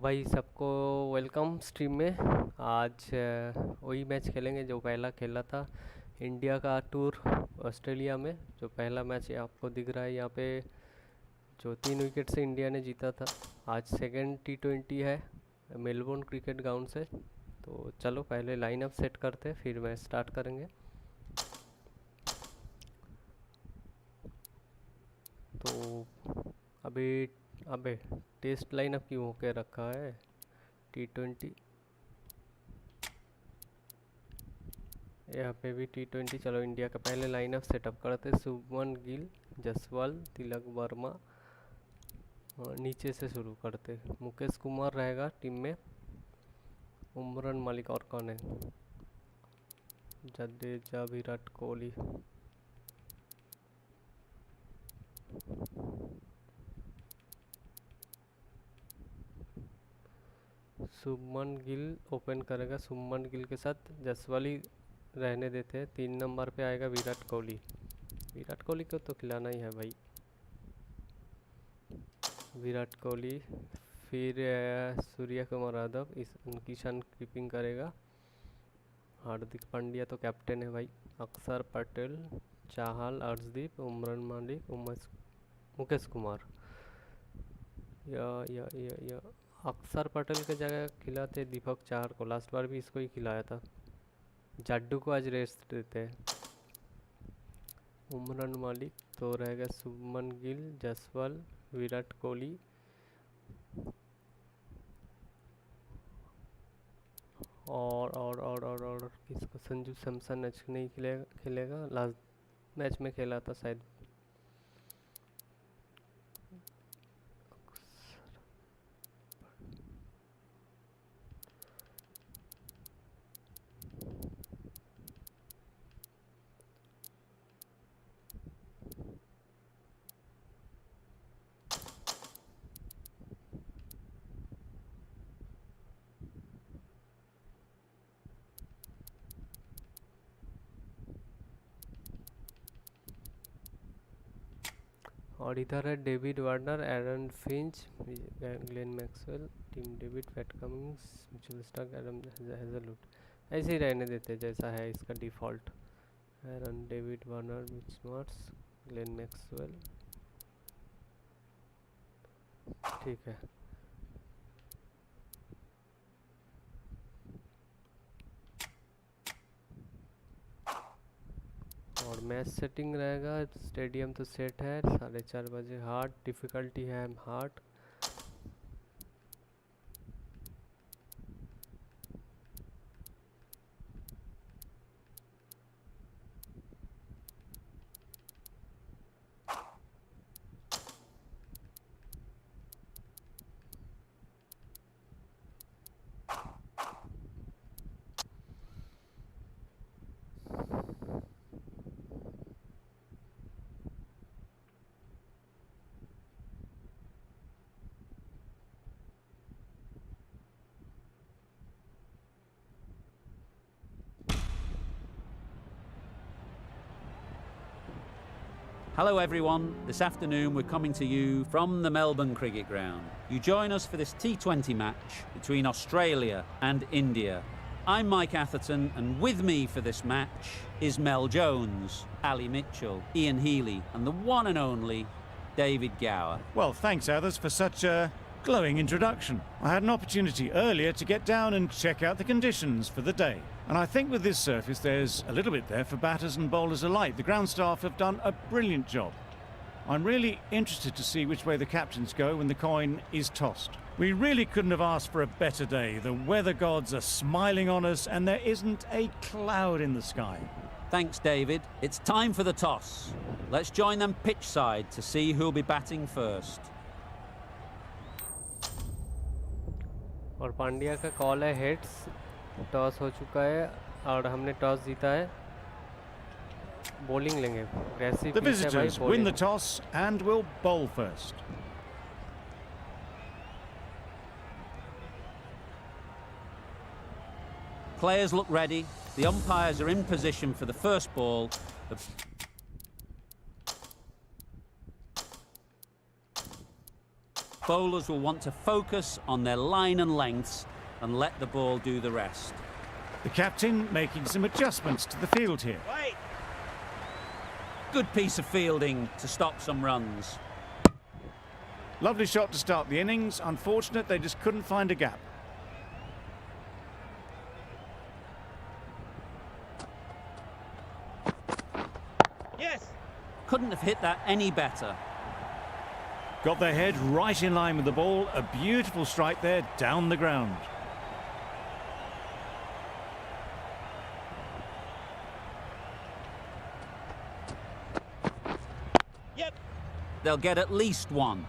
भाई सबको welcome stream में। आज वही मैच खेलेंगे जो पहला खेला था, इंडिया का टूर ऑस्ट्रेलिया में। जो पहला मैच आपको दिख रहा है यहाँ पे, जो 3 विकेट से इंडिया ने जीता था। आज सेकंड T20 है मेलबोर्न क्रिकेट ग्राउंड से। तो चलो पहले लाइनअप सेट करते फिर मैच स्टार्ट करेंगे। तो अभी अबे टेस्ट लाइनअप क्यों होके रखा है T20? यहाँ पे भी T20। चलो इंडिया का पहले लाइनअप सेटअप करते। शुभमन गिल, जसवाल, तिलक वर्मा। नीचे से शुरू करते। मुकेश कुमार रहेगा टीम में। उमरन मलिक और कौन है? जडेजा, विराट कोहली। शुभमन गिल ओपन करेगा। शुभमन गिल के साथ जसवाल ही रहने देते हैं। 3 नंबर पे आएगा विराट कोहली। विराट कोहली को तो खिलाना ही है भाई। विराट कोहली, फिर सूर्य कुमार यादव, किशन कीपिंग करेगा। हार्दिक पांड्या तो कैप्टन है भाई। अक्षर पटेल, चाहल, अर्शदीप, उमरन मलिक, मुकेश कुमार। या अक्षर पटेल के जगह खिलाते दीपक चाहर को। लास्ट बार भी इसको ही खिलाया था। जाड्डू को आज रेस्ट देते हैं। उमरन मलिक तो रहेगा। शुभमन गिल, जसवाल, विराट कोहली और किसको? संजू सैमसन आज नहीं खेलेगा। लास्ट मैच में खेला था शायद। और इधर है David Warner, Aaron Finch, Glenn Maxwell, Tim David, Pat Cummins, Mitchell Starc, Adam Hazlewood. ऐसे ही रहने देते जैसा है इसका default. Aaron, David Warner, Mitch Marsh, Glenn Maxwell. ठीक है। और मैच सेटिंग रहेगा। स्टेडियम तो सेट है। 4:30 बजे। हार्ड डिफ़िकल्टी है hard. Hello everyone, this afternoon we're coming to you from the Melbourne Cricket Ground. You join us for this T20 match between Australia and India. I'm Mike Atherton, and with me for this match is Mel Jones, Ali Mitchell, Ian Healy and the one and only David Gower. Well, thanks Athers for such a glowing introduction. I had an opportunity earlier to get down and check out the conditions for the day. And I think with this surface there's a little bit there for batters and bowlers alike. The ground staff have done a brilliant job. I'm really interested to see which way the captains go when the coin is tossed. We really couldn't have asked for a better day. The weather gods are smiling on us and there isn't a cloud in the sky. Thanks David. It's time for the toss. Let's join them pitch side to see who'll be batting first. और पांड्या का call है heads. Toss हो चुका है और हमने toss जीता है। बॉलिंग लेंगे। The visitors win the toss and will bowl first. Players look ready. The umpires are in position for the first ball. Bowlers will want to focus on their line and lengths and let the ball do the rest. The captain making some adjustments to the field here. Wait. Good piece of fielding to stop some runs. Lovely shot to start the innings. Unfortunate they just couldn't find a gap. Yes. Couldn't have hit that any better. Got their head right in line with the ball. A beautiful strike there down the ground. Yep. They'll get at least one.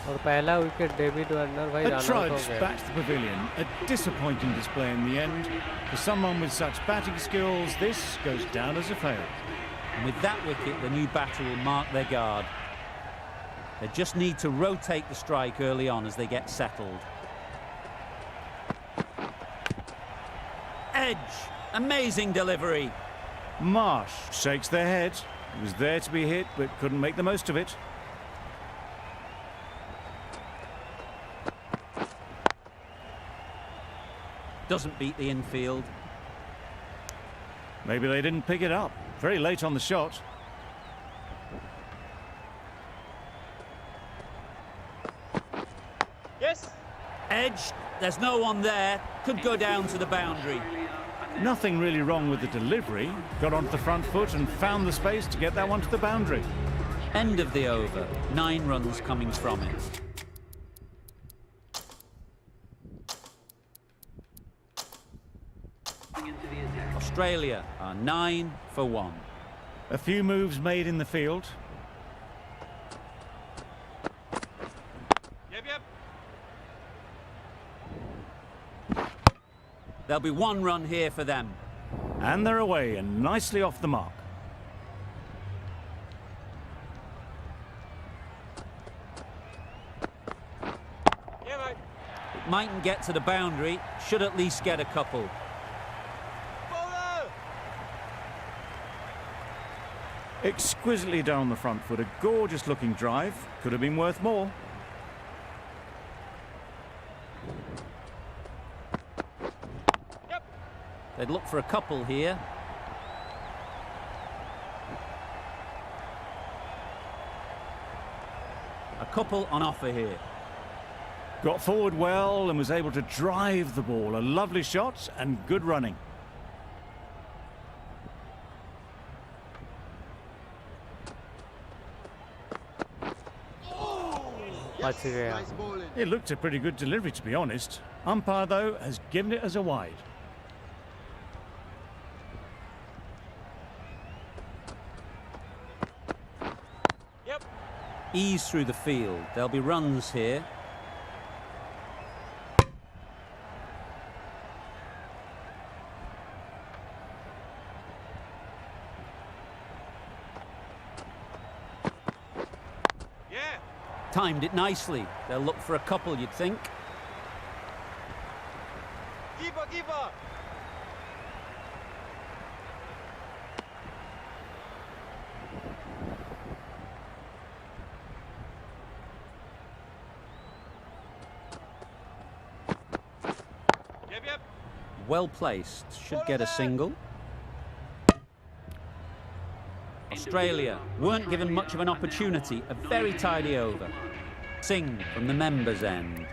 और पहला wicket David Warner भाई A run out हो trudge गया। back to the pavilion. A disappointing display in the end. For someone with such batting skills, this goes down as a fail. And with that wicket, the new batter will mark their guard. They just need to rotate the strike early on as they get settled. Edge. Amazing delivery. Marsh shakes their head. He was there to be hit, but couldn't make the most of it. Doesn't beat the infield. Maybe they didn't pick it up. Very late on the shot. Yes. Edge. There's no one there. Could go down to the boundary. Nothing really wrong with the delivery. Got onto the front foot and found the space to get that one to the boundary. End of the over. 9 runs coming from it. Australia are 9 for 1. A few moves made in the field. There'll be 1 run here for them. And they're away and nicely off the mark. It mightn't get to the boundary, should at least get a couple. Exquisitely done on the front foot. A gorgeous looking drive. Could have been worth more. They'd look for a couple here. A couple on offer here. Got forward well and was able to drive the ball. A lovely shot and good running. बच गया। It looked a pretty good delivery, to be honest. Umpire, though, has given it as a wide. Ease through the field. There'll be runs here. Timed it nicely. They'll look for a couple, you'd think. Keeper! Yep. Well placed. Should get a single. Australia weren't given much of an opportunity. A very tidy over. Singh from the members' end.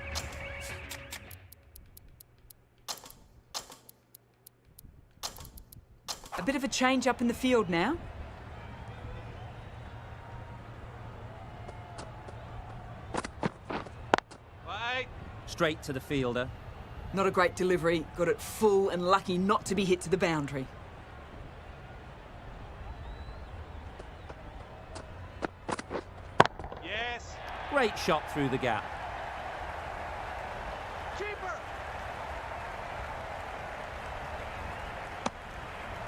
A bit of a change up in the field now. Straight to the fielder. Not a great delivery. Got it full and lucky not to be hit to the boundary. Great shot through the gap. Keeper!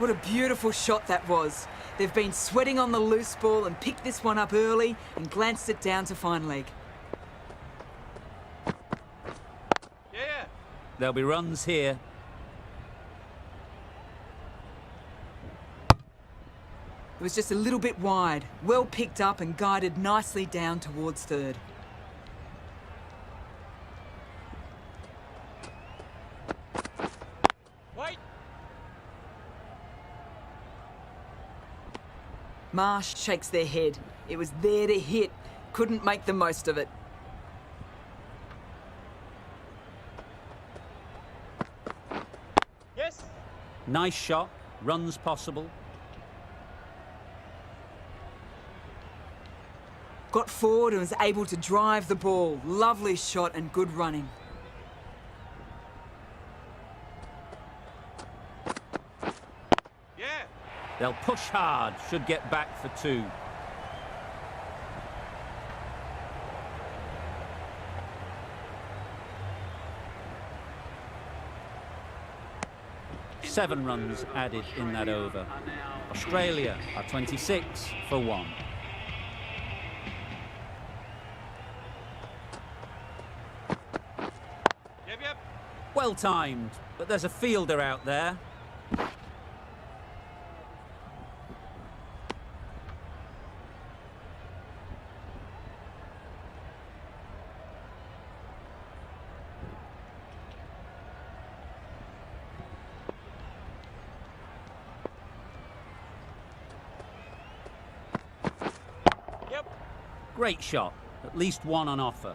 What a beautiful shot that was. They've been sweating on the loose ball and picked this one up early and glanced it down to fine leg. Yeah. There'll be runs here. It was just a little bit wide, well picked up and guided nicely down towards third. Wait. Marsh shakes their head. It was there to hit. Couldn't make the most of it. Yes. Nice shot. Runs possible. Got forward and was able to drive the ball. Lovely shot and good running. Yeah. They'll push hard. Should get back for 2. Seven runs added in that over. Australia are 26 for 1. Yep. Well timed, but there's a fielder out there. Yep. Great shot, at least one on offer.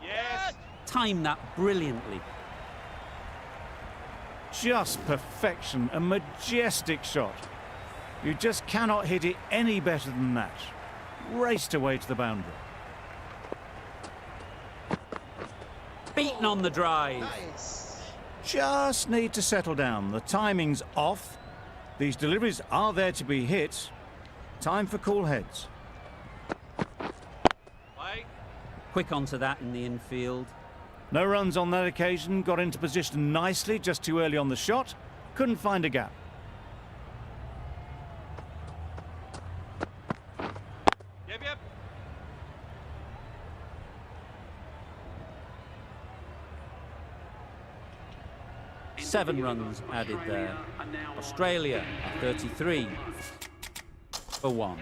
Yes. Timed that brilliantly. Just perfection, a majestic shot. You just cannot hit it any better than that. Raced away to the boundary. Beaten on the drive. Nice. Just need to settle down. The timing's off. These deliveries are there to be hit. Time for cool heads. Wait. Quick onto that in the infield. No runs on that occasion. Got into position nicely, just too early on the shot. Couldn't find a gap. Yep. 7 runs added there. Australia are 33 for 1.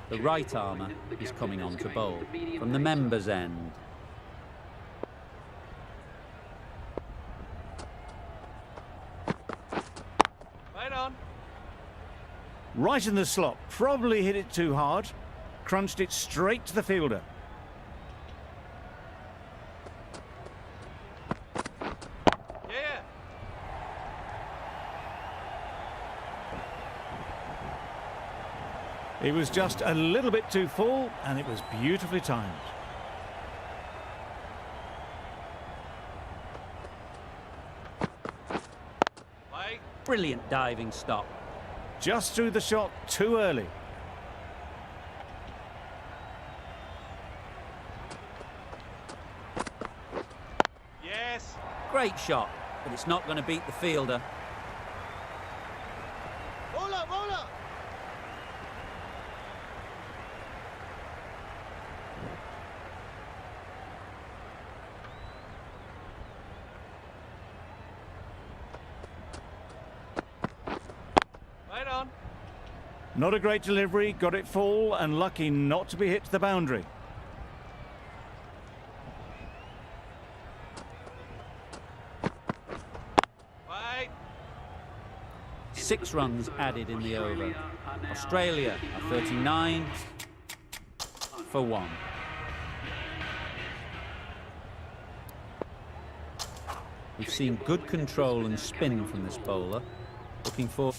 The right armour is coming on to bowl from the members' end. Right on. Right in the slot. Probably hit it too hard. Crunched it straight to the fielder. Yeah. It was just a little bit too full, and it was beautifully timed. Wait. Brilliant diving stop. Just threw the shot too early. Yes. Great shot, but it's not going to beat the fielder. Bowler. Right on. Not a great delivery, got it full, and lucky not to be hit to the boundary. Wait. 6 runs added in the over. Australia are 39 for 1. We've seen good control and spin from this bowler. Looking for...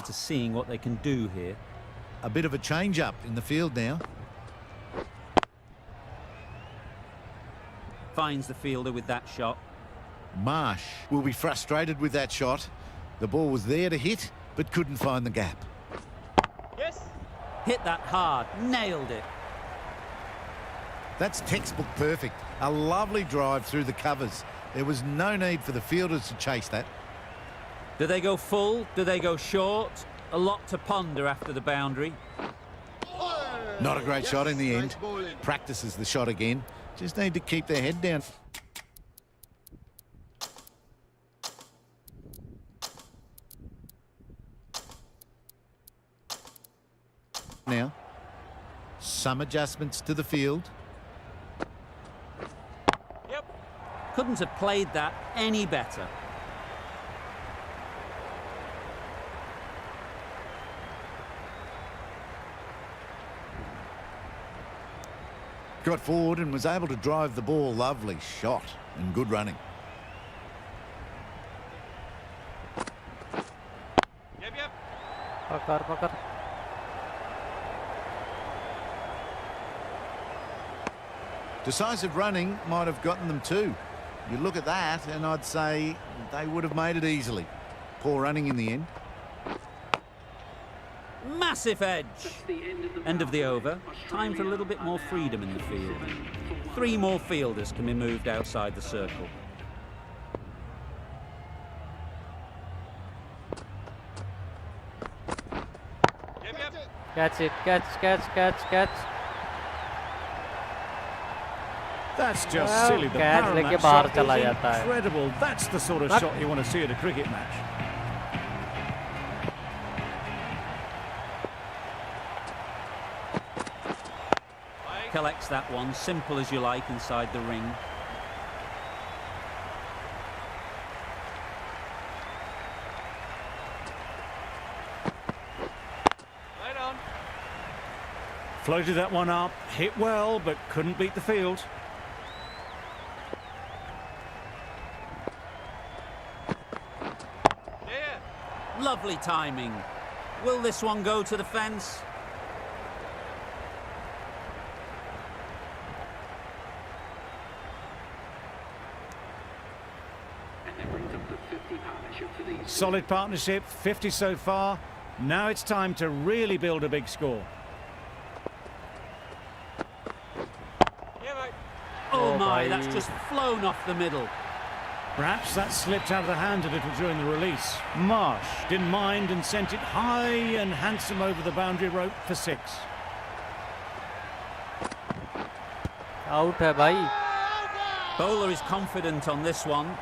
to seeing what they can do here. A bit of a change-up in the field now. Finds the fielder with that shot. Marsh will be frustrated with that shot. The ball was there to hit, but couldn't find the gap. Yes. Hit that hard, nailed it. That's textbook perfect. A lovely drive through the covers. There was no need for the fielders to chase that. Do they go full? Do they go short? A lot to ponder after the boundary. Not a great shot in the end. Practices the shot again. Just need to keep their head down. Now, some adjustments to the field. Yep. Couldn't have played that any better. Got forward and was able to drive the ball. Lovely shot and good running. Yep. पकड़ Decisive running might have gotten them too. You look at that and I'd say they would have made it easily. Poor running in the end. Massive edge. End of the over. Time for a little bit more freedom in the field. 3 more fielders can be moved outside the circle. Yep. Catch it, catch. That's just Well, silly. The catch power of लेके that बाहर shot चला is जाता है. incredible. That's the sort of But- shot you want to see at a cricket match. Collects that one, simple as you like, inside the ring. Right on. Floated that one up, hit well, but couldn't beat the field. Yeah. Lovely timing. Will this one go to the fence? Solid partnership, 50 so far. Now it's time to really build a big score. Yeah, mate. Oh Oh, my, bhai. that's just flown off the middle. Perhaps that slipped out of the hand a little during the release. Marsh didn't mind and sent it high and handsome over the boundary rope for 6. Out है भाई. Bowler is confident on this one.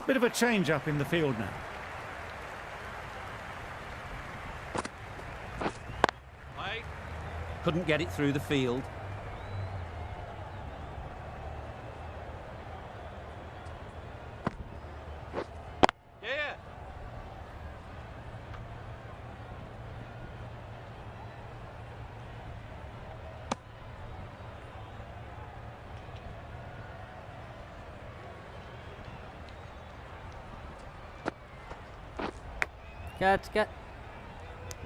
Bit of a change up in the field now. Right. Couldn't get it through the field. Yeah. Catch.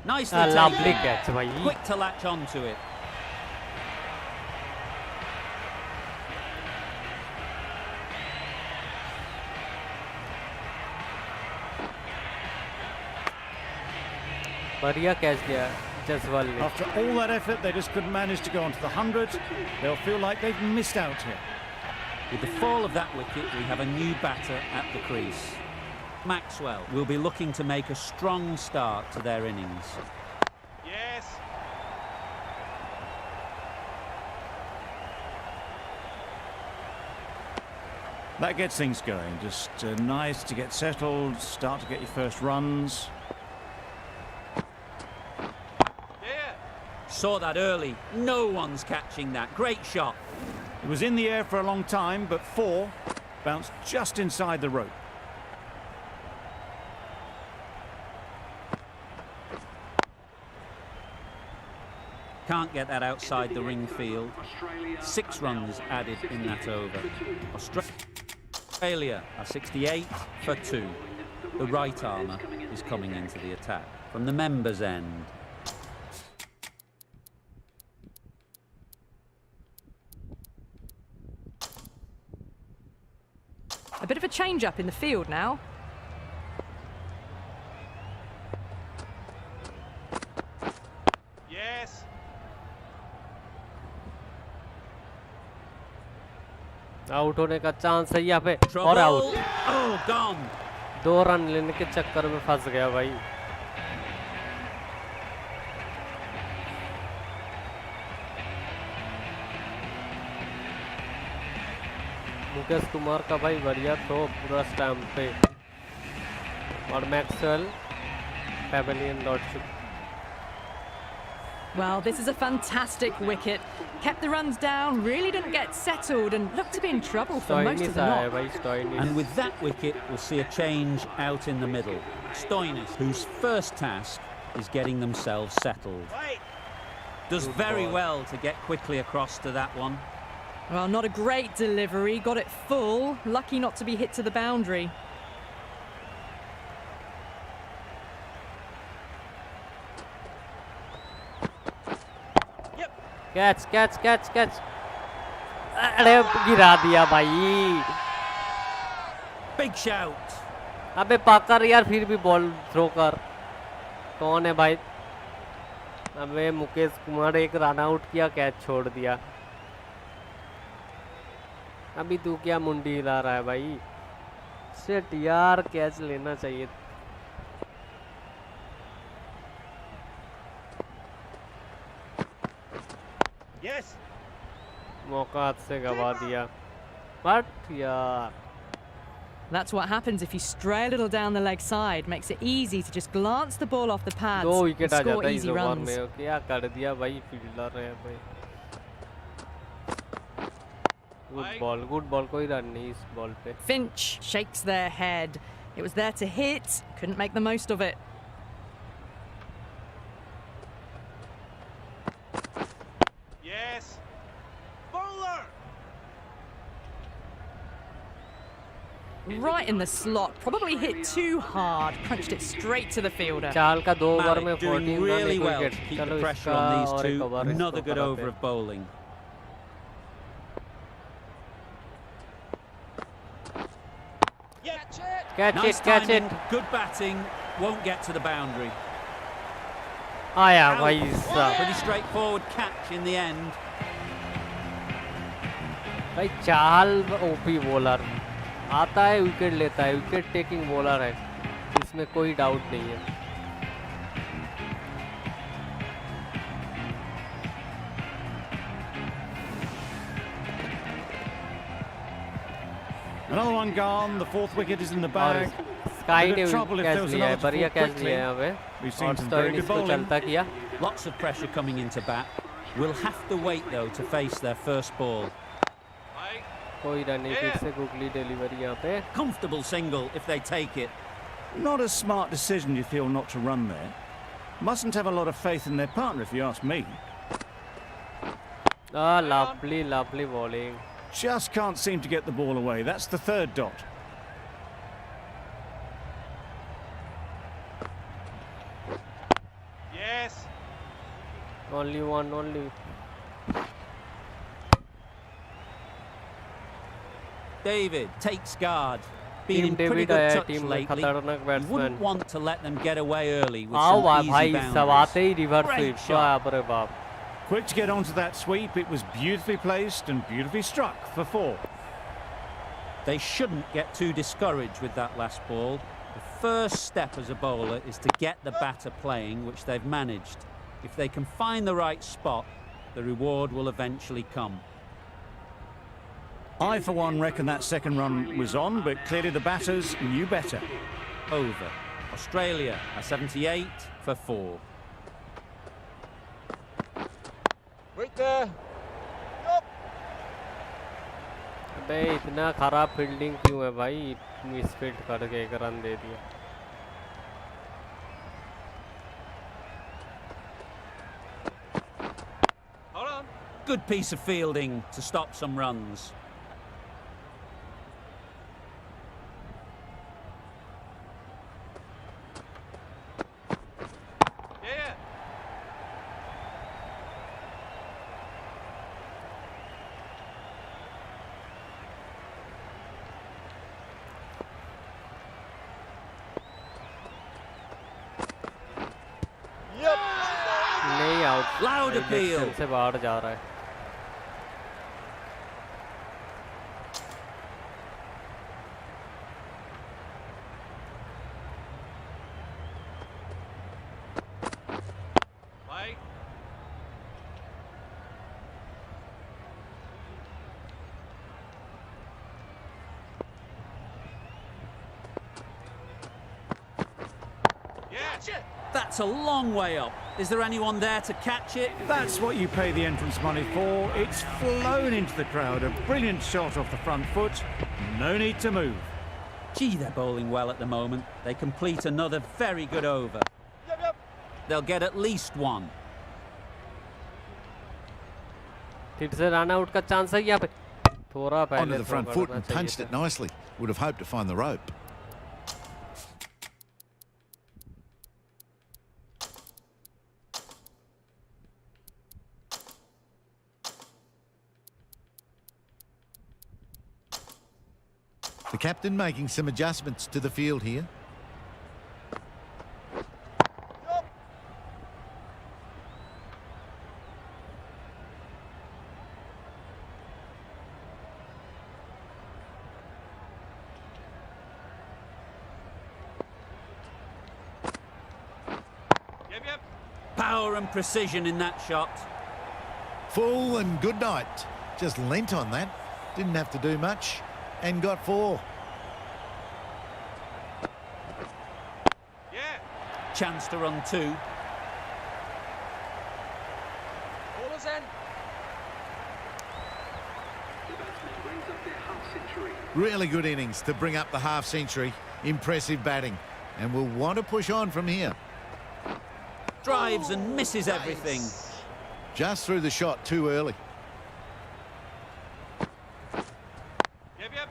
Nicely Lovely taken. catch भाई. Quick to latch onto it. बढ़िया catch दिया जसवाल ने. After all that effort, they just couldn't manage to go onto the 100. They'll feel like they've missed out here. With the fall of that wicket, we have a new batter at the crease. Maxwell will be looking to make a strong start to their innings. Yes. That gets things going. Just nice to get settled, start to get your first runs. Yeah. Saw that early. No one's catching that. Great shot. It was in the air for a long time, but 4 bounced just inside the rope. Can't get that outside the ring field. 6 runs added in that over. Australia are 68 for 2. The right armour is coming into the attack from the members' end. A bit of a change-up in the field now. Yes. Out होने का chance है यहाँ पे और Trouble. Out. Oh, gone. 2 run लेने के चक्कर में फंस गया भाई। मुकेश कुमार का भाई बढ़िया थ्रो पूरा स्टैम्प पे और मैक्सवेल पेवेलियन लौट चुका। Well, this is a fantastic wicket. Kept the runs down, really didn't get settled and looked to be in trouble for most of the knock. And with that wicket, we'll see a change out in the middle. Stoinis, whose first task is getting themselves settled. Wait. Does very well to get quickly across to that one. Well, not a great delivery, got it full. Lucky not to be hit to the boundary. Catch catch catch catch अरे गिरा दिया भाई। Big shout. अबे पाकर यार फिर भी ball throw कर। कौन है भाई? अबे मुकेश कुमार एक रन आउट किया कैच छोड़ दिया। अभी तू क्या मुंडी हिला रहा है भाई? शिट यार कैच लेना चाहिए। Yes. मौका हाथ से गवा दिया। बट यार That's what happens if you stray a little down the leg side. Makes it easy to just glance the ball off the pads 2 and wicket आ score जाता है इस easy ओवर runs. में। क्या कर दिया भाई फील्डर है भाई। गुड बॉल कोई रन नहीं इस बॉल पे। Finch shakes their head. It was there to hit, couldn't make the most of it. Yes. Bowler. Right in the slot, probably hit too hard, crunched it straight to the fielder. चाल का 2 over में Malik doing 14 run really एक well to wicket. keep चलो the pressure इसका on these और एक two. Over Another good over हैं। of bowling. Catch Nice it, catch timing, it। good batting, won't get to the boundary. आया Out. भाई साहब। Pretty straightforward catch in the end. भाई चाल OP bowler आता है विकेट लेता है, विकेट टेकिंग बॉलर है, इसमें कोई डाउट नहीं है। Another one gone. The 4th wicket is in the और bag. स्काई Bit ने of trouble if there catch was लिया है, another to बढ़िया fall कैच quickly. लिया है यहाँ पे। We've seen और some very स्टोइनिस good को bowling. चलता किया। Lots of pressure coming into bat. We'll have to wait though to face their first ball. Wait. कोई रन नहीं, फिर से गुगली डिलीवरी यहाँ पे। Comfortable single if they take it. Not a smart decision, you feel, not to run there. Mustn't have a lot of faith in their partner, if you ask me. lovely bowling. Just can't seem to get the ball away. That's the 3rd dot. Yes. Only one, only. David takes guard. Been Team in pretty David good आया touch team में, lately. खतरनाक You batsman. wouldn't want to let them get away early with आओ some easy भाई सब आते ही boundaries. Reverse Great sweep. shot. बाप रे बाप। Quick to get onto that sweep. It was beautifully placed and beautifully struck for 4. They shouldn't get too discouraged with that last ball. The first step as a bowler is to get the batter playing, which they've managed. If they can find the right spot, the reward will eventually come. I, for one, reckon that second run was on, but clearly the batters knew better. Over. Australia are 78 for 4. Right there. अबे इतना खराब fielding क्यों है भाई, misfield करके एक run दे दिया. Hold on. Good piece of fielding to stop some runs. Yeah. नहीं आउट. Loud appeal. से बाहर जा रहा है. Play. Yeah. That's a long way up. Is there anyone there to catch it? That's what you pay the entrance money for. It's flown into the crowd. A brilliant shot off the front foot. No need to move. Gee, they're bowling well at the moment. They complete another very good over. Yep. They'll get at least one. फिर से run out का chance है यहाँ पे. थोड़ा Onto पहले the throw front foot करना and चाहिए punched था. it nicely. Would have hoped to find the rope. The captain making some adjustments to the field here. Yep. Power and precision in that shot. Full and good night. Just leant on that. Didn't have to do much. And got 4. Yeah. Chance to run 2. Ballers in. Really good innings to bring up the half century. Impressive batting. And will want to push on from here. Drives and misses everything. Just through the shot too early. Yep.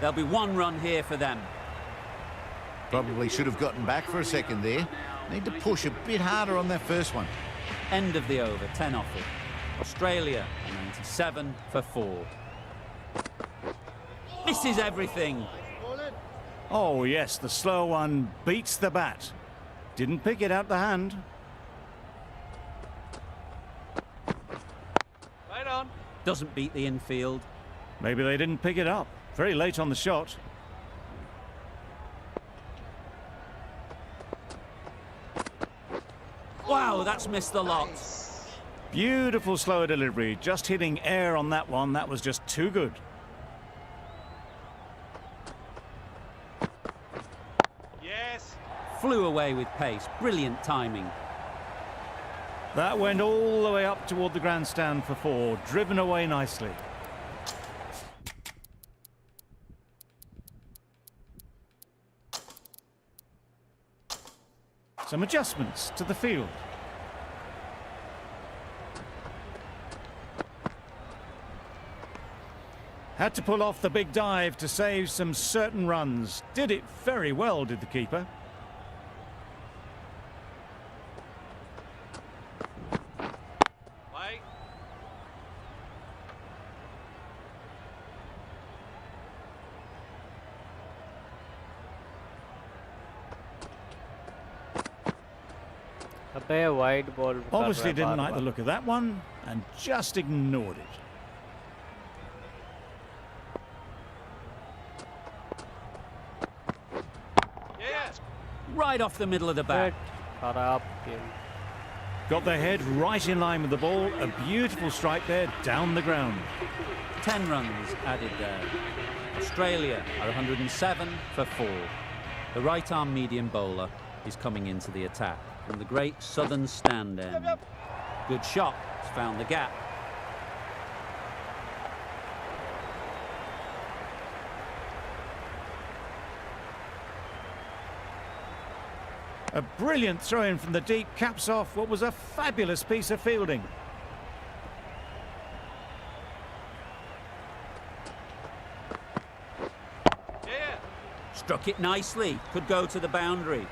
There'll be 1 run here for them. Probably should have gotten back for a second there. Need to push a bit harder on that first one. End of the over, 10 off it. Australia, 97 for 4. Misses everything. Oh, yes, the slow one beats the bat. Didn't pick it out the hand. Right on. Doesn't beat the infield. Maybe they didn't pick it up. Very late on the shot. Wow, that's missed the lot. Beautiful slow delivery. Just hitting air on that one. That was just too good. Yes. Flew away with pace. Brilliant timing. That went all the way up toward the grandstand for 4. Driven away nicely. Some adjustments to the field. Had to pull off the big dive to save some certain runs. Did it very well, did the keeper. Play. अबे wide ball. Obviously didn't like the look of that one and just ignored it. Yeah. Right off the middle of the bat. खराब game. Got their head right in line with the ball. A beautiful strike there down the ground. 10 runs added there. Australia are 107 for 4. The right-arm medium bowler is coming into the attack from the great southern stand end. Good shot, it's found the gap. A brilliant throw-in from the deep caps off what was a fabulous piece of fielding. Yeah. Struck it nicely, could go to the boundary.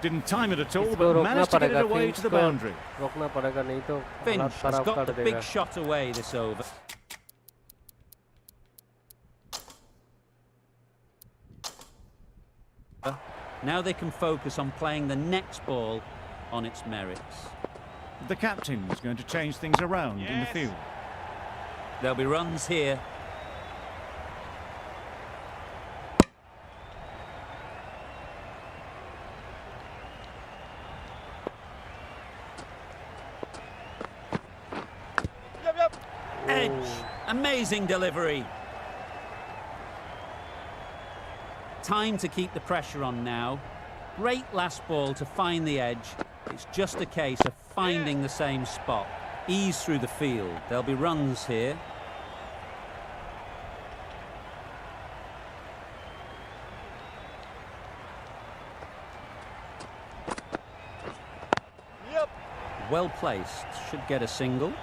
Didn't time it at all, इसको but रोकना managed to get it पड़ेगा away Finch to the को boundary. रोकना पड़ेगा नहीं तो Finch हालात has खराब got कर the देगा big shot away this over. Now they can focus on playing the next ball on its merits. The captain is going to change things around in the Yes. field. There'll be runs here. Edge, amazing delivery. Time to keep the pressure on now. Great last ball to find the edge. It's just a case of finding the same spot. Ease through the field. There'll be runs here. Yep. Well placed. Should get a single.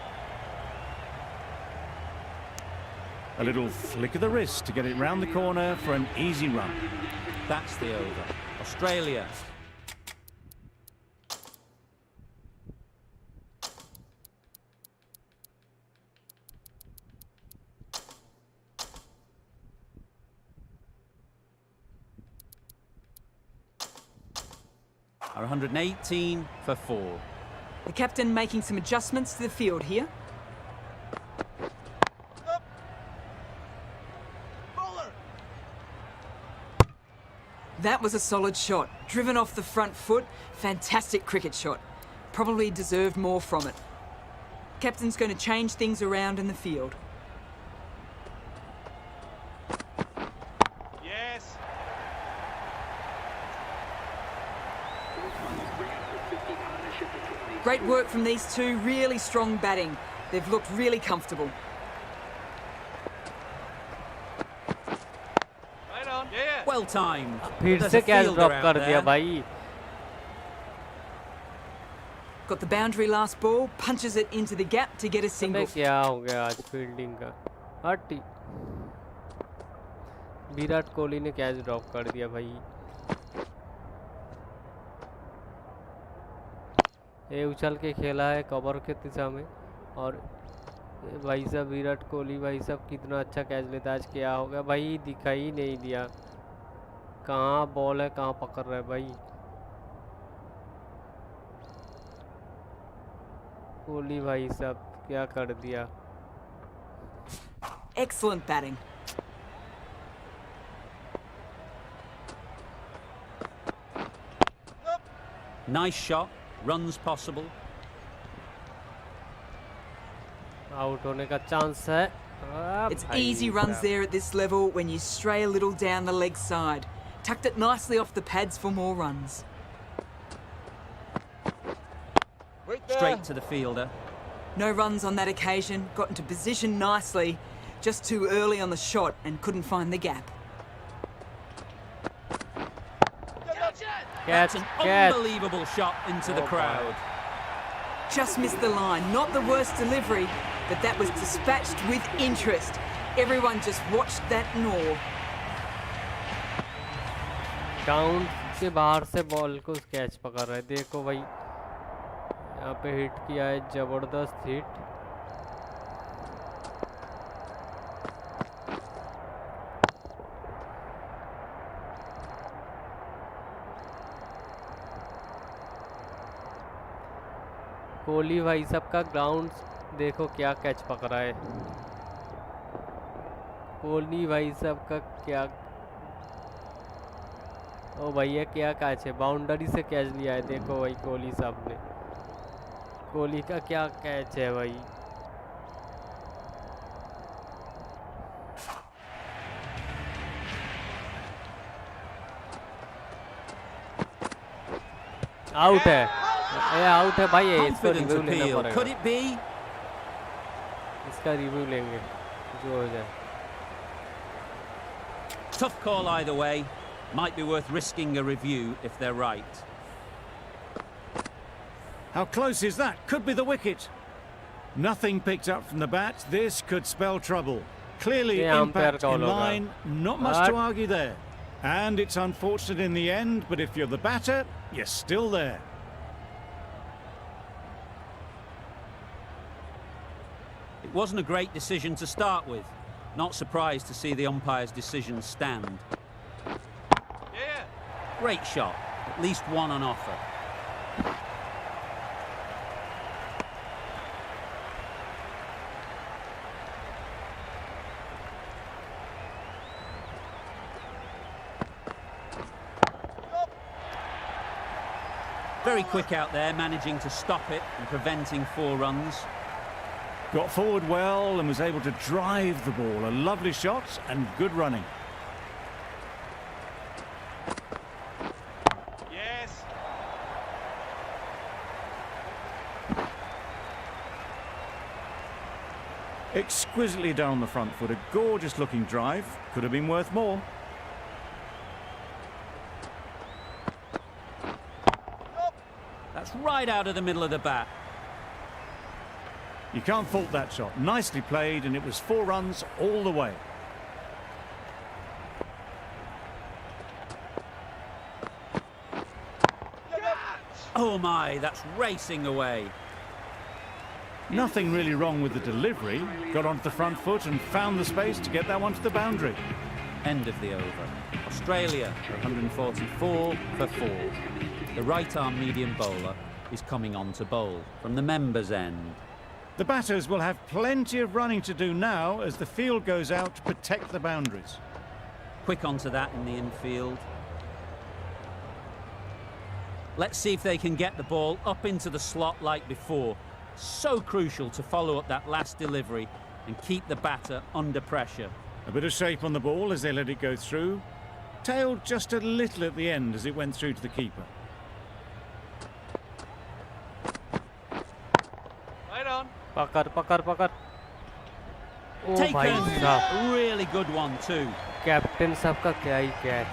A little flick of the wrist to get it round the corner for an easy run. That's the over. Australia. Are 118 for 4. The captain making some adjustments to the field here. Bowler. That was a solid shot. Driven off the front foot. Fantastic cricket shot. Probably deserved more from it. Captain's going to change things around in the field. Yes. Great work from these two. Really strong batting. They've looked really comfortable. Right on. Yeah. Well timed. फिर There's से a catch fielder drop out कर दिया there. भाई Got the boundary last ball. Punches it into the gap to get a अबे single. क्या हो गया आज फील्डिंग का हट विराट कोहली ने कैच ड्रॉप कर दिया भाई ये उछल के खेला है कवर के दिशा में और ये भाई साहब विराट कोहली भाई साहब कितना अच्छा कैच लेता है आज क्या हो गया भाई दिखाई नहीं दिया कहाँ बॉल है कहाँ पकड़ रहा है भाई कोहली भाई साहब क्या कर दिया Excellent batting. Nice shot. Runs possible. Out होने का चांस है It's easy runs there at this level when you stray a little down the leg side. Tucked it nicely off the pads for more runs. Wait there. Straight to the fielder. No runs on that occasion. Got into position nicely. Just too early on the shot and couldn't find the gap. That's catch an catch unbelievable shot into the Oh, crowd. Just missed the line. Not the worst delivery, but that was dispatched with interest. Everyone just watched that in awe. Down के बाहर से ball को catch पकड़ रहा है देखो भाई यहाँ पे हिट किया है जबरदस्त हिट कोहली भाई साहब का ग्राउंड देखो क्या कैच पकड़ा है कोहली भाई साहब का क्या ओ भैया क्या कैच है बाउंड्री से कैच लिया है देखो भाई कोहली साहब ने कोहली का क्या कैच है भाई। आउट है, ये आउट है भाई, इसको Confident रिव्यू लेना appeal. Could पड़ेगा, it be? इसका रिव्यू लेंगे जो हो जाए। Tough call either way. Might be worth risking a review if they're right. How close is that? Could be the wicket. Nothing picked up from the bat. This could spell trouble. Clearly Yeah, impact umpire in call line. Not much to argue there. And it's unfortunate in the end, but if you're the batter, you're still there. It wasn't a great decision to start with. Not surprised to see the umpire's decision stand. Yeah. Great shot. At least one on offer. Very quick out there, managing to stop it and preventing 4 runs. Got forward well and was able to drive the ball. A lovely shot and good running. Yes. Exquisitely down the front foot. A gorgeous looking drive. Could have been worth more. That's right out of the middle of the bat. You can't fault that shot. Nicely played, and it was 4 runs all the way. Oh my, that's racing away. Nothing really wrong with the delivery. Got onto the front foot and found the space to get that one to the boundary. End of the over. Australia 144 for 4. The right-arm medium bowler is coming on to bowl from the members' end. The batters will have plenty of running to do now as the field goes out to protect the boundaries. Quick onto that in the infield. Let's see if they can get the ball up into the slot like before. So crucial to follow up that last delivery and keep the batter under pressure. A bit of shape on the ball as they let it go through. Tailed just a little at the end as it went through to the keeper. Right on. पकड़ पकड़ पकड़। ओ Taken. भाई साहब, A really good one too. Captain साहब का क्या ही कैच।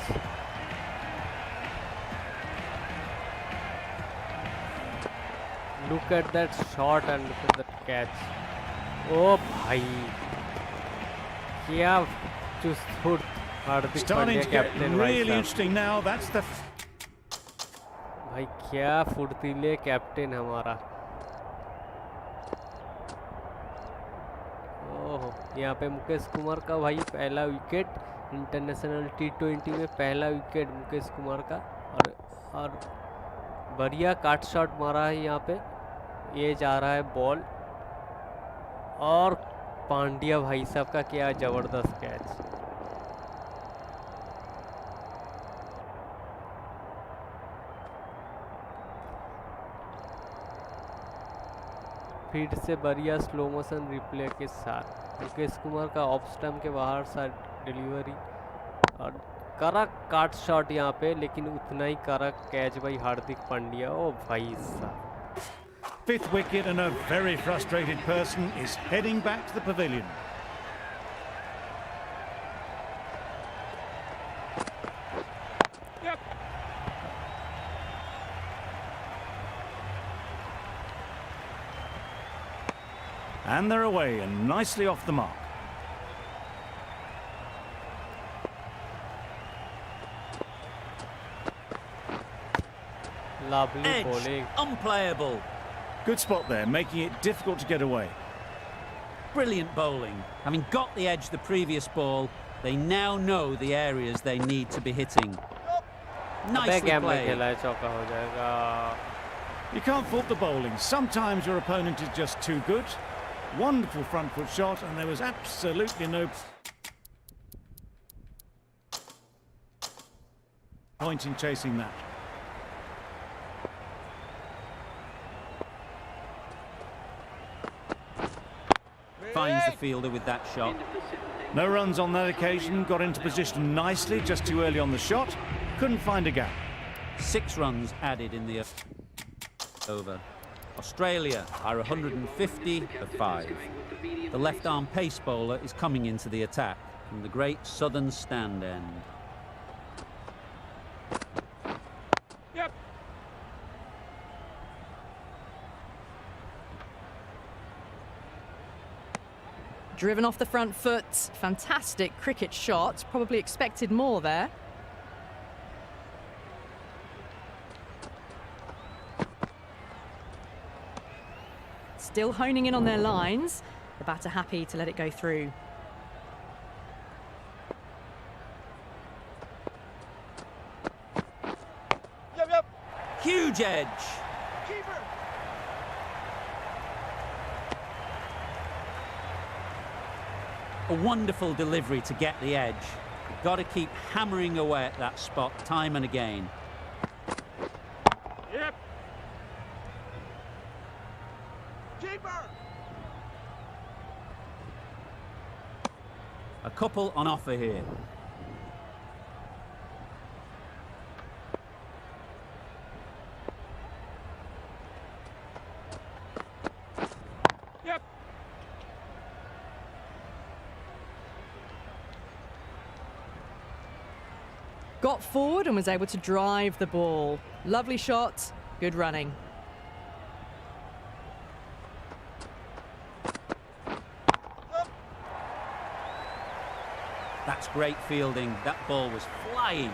Look at that shot and look at that catch. ओ भाई, क्या चुस्त फुर्त Hardik Starting Pandya to get captain भाई really साहब। interesting now. That's the भाई क्या फुर्तीले कैप्टन हमारा। ओह, यहाँ पे मुकेश कुमार का भाई पहला विकेट, इंटरनेशनल T20 में पहला विकेट मुकेश कुमार का। और बढ़िया काट शॉट मारा है यहाँ पे। ये जा रहा है बॉल, और पांड्या भाई साहब का क्या ज़बरदस्त कैच। फिर से बढ़िया स्लो मोशन रिप्ले के साथ मुकेश कुमार का ऑफ स्टंप के बाहर सा डिलीवरी और कड़क काट शॉट यहाँ पे, लेकिन उतना ही कड़क कैच भाई हार्दिक पांड्या। ओ भाई साहब, 5th wicket, and a very frustrated person is heading back to the pavilion. Yep. And they're away and nicely off the mark. lovely Edge, bowling। unplayable. Good spot there, making it difficult to get away. Brilliant bowling. Having got the edge the previous ball, they now know the areas they need to be hitting. अबे Nicely game में played. खेला है, चौका हो जाएगा। You can't fault the bowling. Sometimes your opponent is just too good. Wonderful front foot shot, and there was absolutely no point in chasing that. fielder with that shot. No runs on that occasion, got into position nicely, just too early on the shot. Couldn't find a gap. 6 runs added in the over. Australia are 150 for 5. The left-arm pace bowler is coming into the attack from the great southern stand end. Yep. Driven off the front foot. Fantastic cricket shot. Probably expected more there. Still honing in on their lines. The batter happy to let it go through. Yep. Huge edge. Keeper. A wonderful delivery to get the edge. You've got to keep hammering away at that spot time and again. Yep. Keeper. A couple on offer here. Yep. Got forward and was able to drive the ball. Lovely shot, good running. That's great fielding. That ball was flying.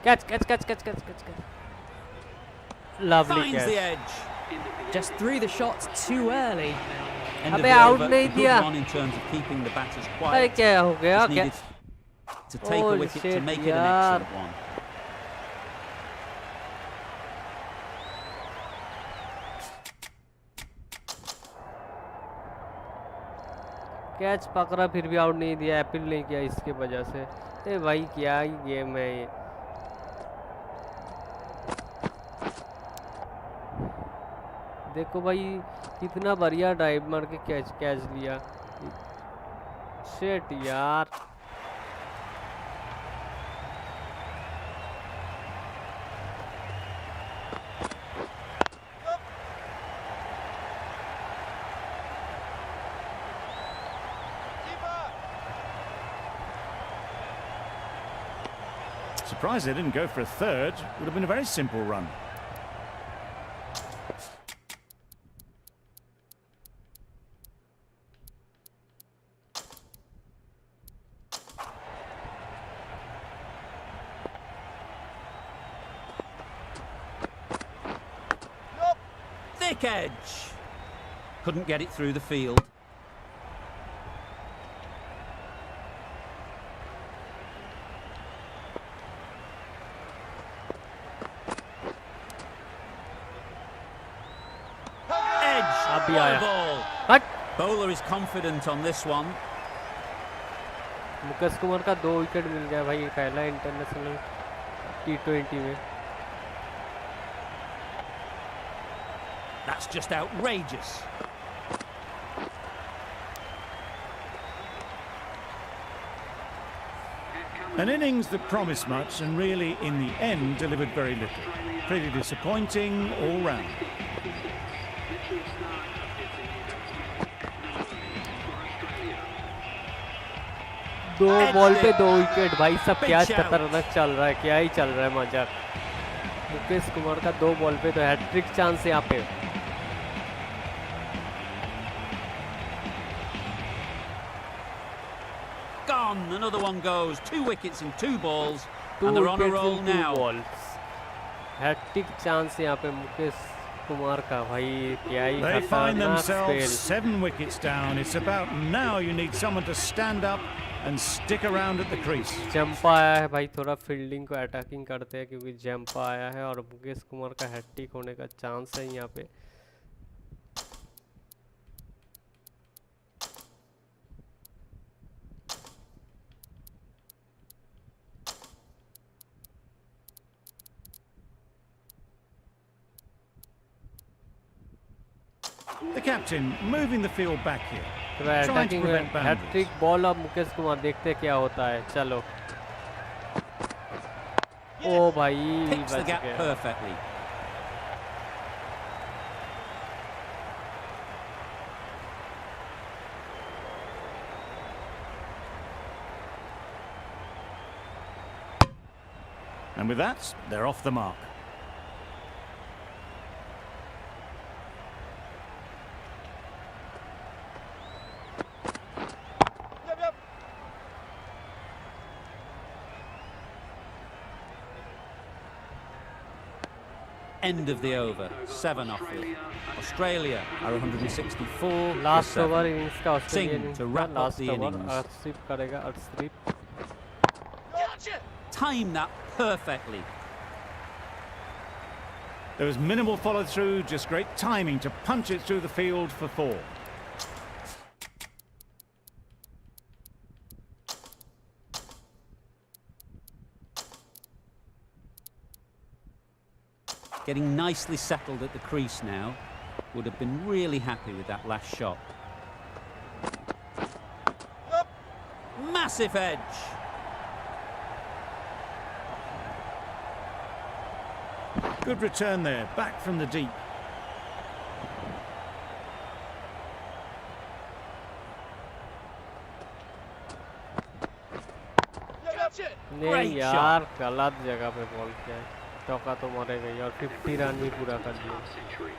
Catch. Lovely Finds catch. the edge. Just threw the shot too early. End of अबे the out over. नहीं A good दिया। one in terms of keeping the batters अरे quiet. क्या हो गया Just क्या? needed to take a Holy wicket to shit, make it an यार। excellent one. Catch पकड़ा फिर भी आउट नहीं दिया, अपील नहीं किया इसके वजह से। ए भाई क्या ही गेम है ये। देखो भाई कितना बढ़िया ड्राइव मार के कैच लिया। शिट यार। Surprised they didn't go for a third. Would have been a very simple run. Thick edge. Couldn't get it through the field. भी आया। Ball. हट। Bowler is confident on this one. Mukesh Kumar का 2 wicket मिल गया भाई, पहला international T20 में। That's just outrageous. An innings that promised much and really, in the end, delivered very little. Pretty disappointing all round. दो ball पे 2 wicket भाई, सब क्या खतरनाक चल रहा है, क्या ही चल रहा है मजाक। मुकेश कुमार का 2 बॉल पे तो हैट्रिक चांस यहाँ पे। Gone. Another one goes. 2 wickets in 2 balls. And they're on a roll now. Hattrick chance यहाँ पे मुकेश कुमार का भाई, क्या ही They find खतरनाक themselves spell. 7 wickets down. It's about now you need someone to stand up and stick around at the crease. Zampa आया है भाई, थोड़ा फील्डिंग को अटैकिंग करते हैं क्योंकि जंपा आया है और मुकेश कुमार का हैट्रिक होने का चांस है यहाँ पे। The captain moving the field back here. तो Trying to अटैकिंग prevent में हैट्रिक boundaries. बॉल अब मुकेश कुमार देखते हैं क्या होता है चलो ओ भाई Picks the बच gap गया perfectly. And with that, they're off the mark. Yep, yep. End of the over, 7 off it. Australia are 164. Last for 7. Over innings का ऑस्ट्रेलिया Singh इनिंग्स to का wrap up last the over innings. Arshdeep करेगा Arshdeep Gotcha! Time that perfectly. There was minimal follow through, just great timing to punch it through the field for 4. Getting nicely settled at the crease now. Would have been really happy with that last shot. Yep. Massive edge. Good return there, back from the deep. Yep, that's it. नहीं Great यार गलत जगह पे ball किया है चौका तो मारेगा ही और 50 रन भी पूरा कर दिया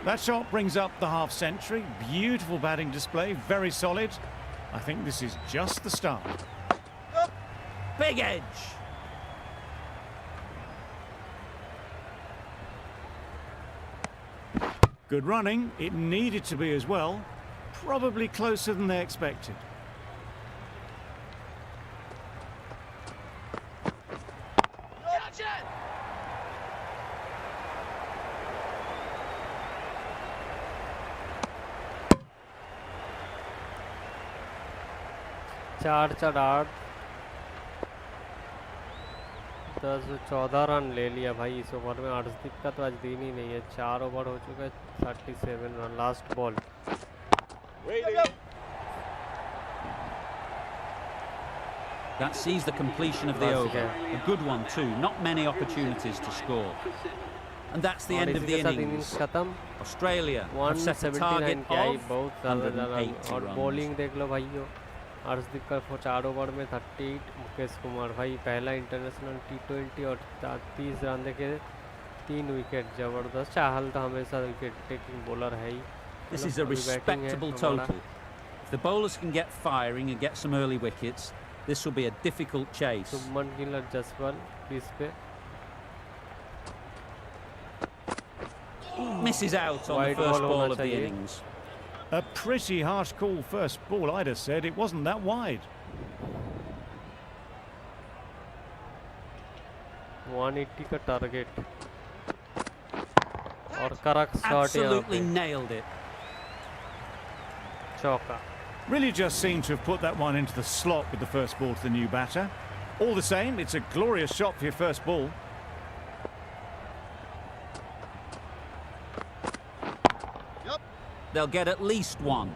That shot brings up the half century. Beautiful batting display, very solid. I think this is just the start. Big edge. Good running, it needed to be as well. Probably closer than they expected. Gotcha! चार चार आठ 10-14 run ले लिया भाई इस over में अर्शदीप का तो आज दिन ही नहीं है 4 ओवर हो चुका है 37 run last ball Yep, yep. That sees the completion of the That's over. okay. A good one too. Not many opportunities to score. And that's the और end of इसी the के साथ innings. इनिंग्स खत्म Australia have set a 179 target क्या ही of बहुत ज़्यादा 180 और runs. Bowling देख लो भाइयों अर्शदीप का 4 ओवर में 38 मुकेश कुमार भाई पहला इंटरनेशनल T20 और 30 रन देके 3 विकेट जबरदस्त चाहल तो हमेशा विकेट टेकिंग बॉलर है ही This चलो, is a अभी बैटिंग है respectable हमारा। total. If the bowlers can get firing and get some early wickets, this will be a difficult chase. सुमन गिल और जसवाल क्रीज पे Misses out on the Wide first ball ball होना of the चाहिए। innings. A pretty harsh call first ball, I'd have said. It wasn't that wide. 180 का target और correct shot यहाँ Absolutely पे nailed it. चौका Really just seemed to have put that one into the slot with the first ball to the new batter. All the same, it's a glorious shot for your first ball. They'll get at least one.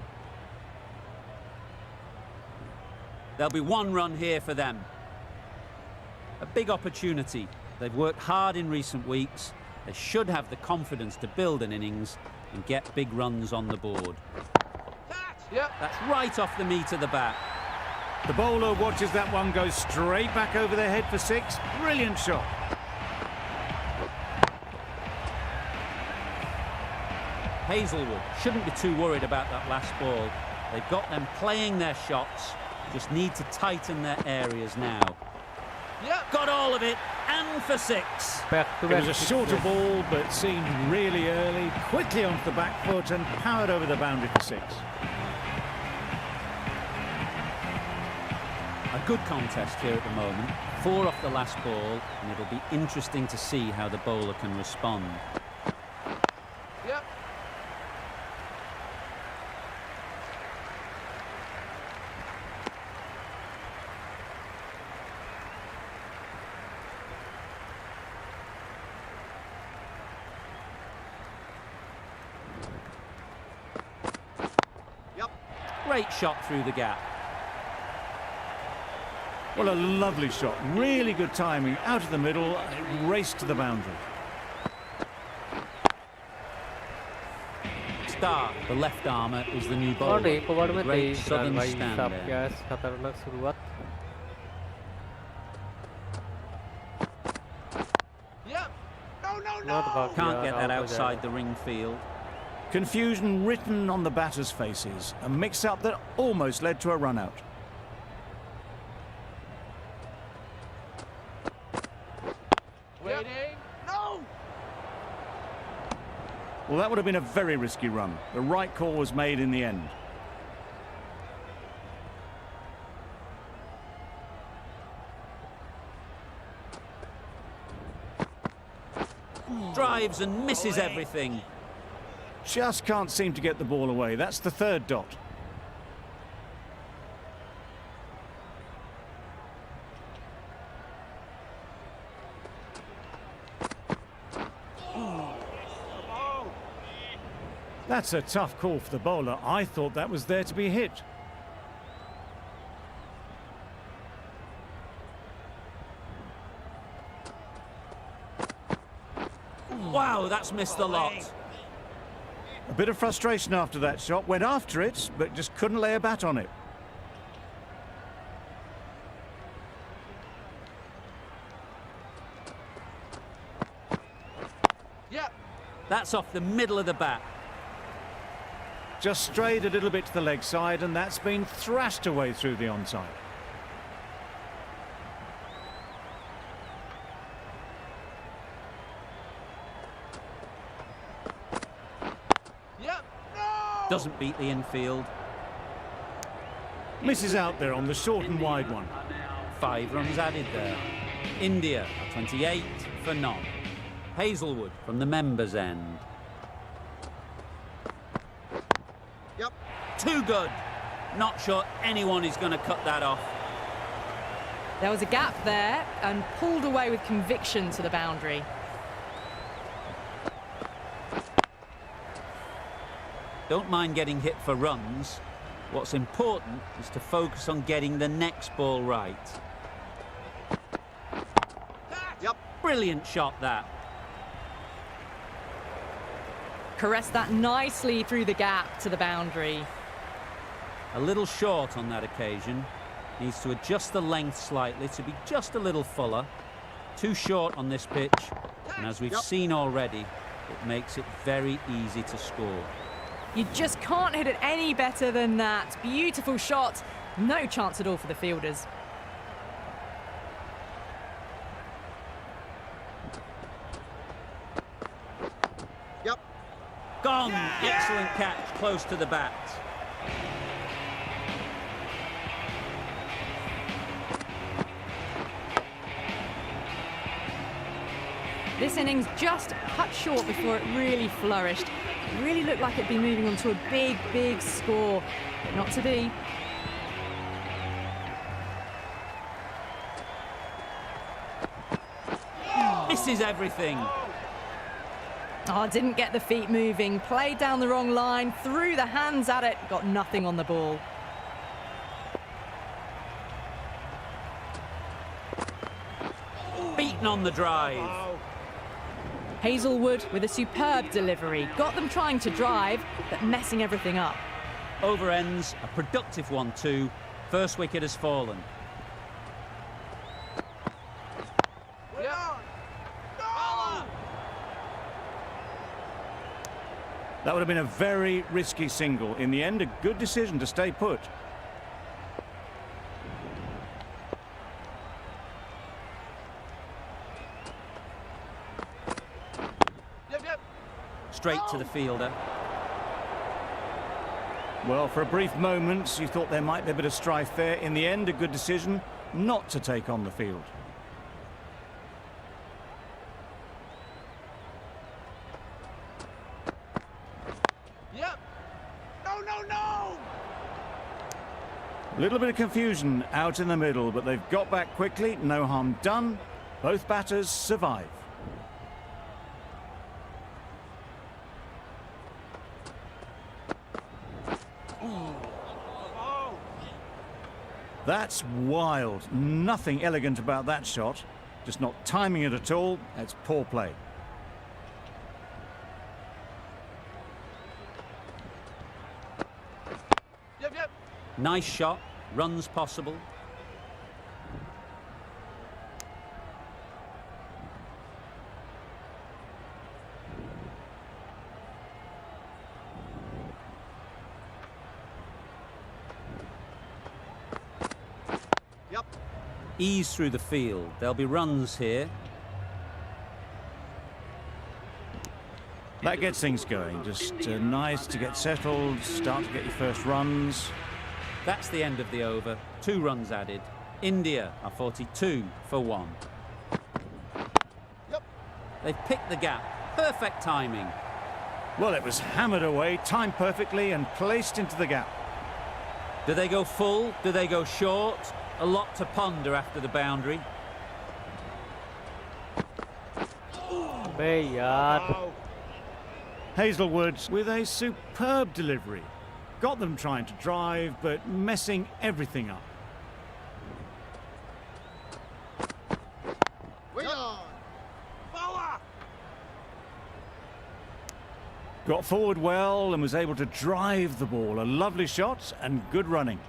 There'll be 1 run here for them. A big opportunity. They've worked hard in recent weeks. They should have the confidence to build an innings and get big runs on the board. Yep. That's right off the meat of the bat. The bowler watches that one go straight back over their head for 6. Brilliant shot. Hazelwood shouldn't be too worried about that last ball. They've got them playing their shots, just need to tighten their areas now. Yep. Got all of it, and for 6. Back to It was back a shorter ball, but seemed really early, quickly onto the back foot and powered over the boundary for 6. A good contest here at the moment. 4 off the last ball, and it'll be interesting to see how the bowler can respond. Yep. Great shot through the gap. Well, a lovely shot. Really good timing. Out of the middle, it raced to the boundary. Stark, the left armour, is the new और bowler. एक over में Great 23 run southern भाई stand साहब, there. क्या खतरनाक शुरुआत. Yep. No, no, Not no. about Can't yeah, get that out हो outside जाएगा. the ring field. Confusion written on the batters' faces. A mix-up that almost led to a run-out. Waiting. No. Well, that would have been a very risky run. The right call was made in the end. Drives and misses everything. Just can't seem to get the ball away. That's the third dot. That's a tough call for the bowler. I thought that was there to be hit. Wow, that's missed the lot. A bit of frustration after that shot. Went after it, but just couldn't lay a bat on it. Yep. That's off the middle of the bat. Just strayed a little bit to the leg side, and that's been thrashed away through the onside. Yep. No. Doesn't beat the infield. Misses out there on the short and wide one. 5 runs added there. India, 28 for none. Hazelwood from the members' end. Yep. Too good. Not sure anyone is going to cut that off. There was a gap there and pulled away with conviction to the boundary. Don't mind getting hit for runs. What's important is to focus on getting the next ball right. Yep. Brilliant shot that. Caressed that nicely through the gap to the boundary. A little short on that occasion. Needs to adjust the length slightly to be just a little fuller. Too short on this pitch, and as we've seen already, it makes it very easy to score. You just can't hit it any better than that. Beautiful shot. No chance at all for the fielders. Yep. Gone! Excellent catch, close to the bat. This innings just cut short before it really flourished. It really looked like it'd be moving on to a big, big score, but not to be. Misses everything. Oh, didn't get the feet moving, played down the wrong line, threw the hands at it, got nothing on the ball. Beaten on the drive. Hazelwood with a superb delivery, got them trying to drive, but messing everything up. Over ends, a productive 1-2. First wicket has fallen. Yep. No. That would have been a very risky single. In the end, a good decision to stay put. Yep. Yep. Straight to the fielder. Well, for a brief moment, you thought there might be a bit of strife there. In the end, a good decision not to take on the field. Yep. No. No. No. A little bit of confusion out in the middle, but they've got back quickly. No harm done. Both batters survive. That's wild. Nothing elegant about that shot. Just not timing it at all. It's poor play. Yep, yep. Nice shot, runs possible. Yep. Ease through the field. There'll be runs here. That gets things going. Just nice to get settled, start to get your first runs. That's the end of the over. 2 runs added. India are 42 for 1. Yep. They've picked the gap. Perfect timing. Well, it was hammered away, timed perfectly and placed into the gap. Do they go full? Do they go short? A lot to ponder after the boundary. बे यार Oh. Hazelwood with a superb delivery. Got them trying to drive, but messing everything up. Wait on. Bowler. Got forward well and was able to drive the ball. A lovely shot and good running.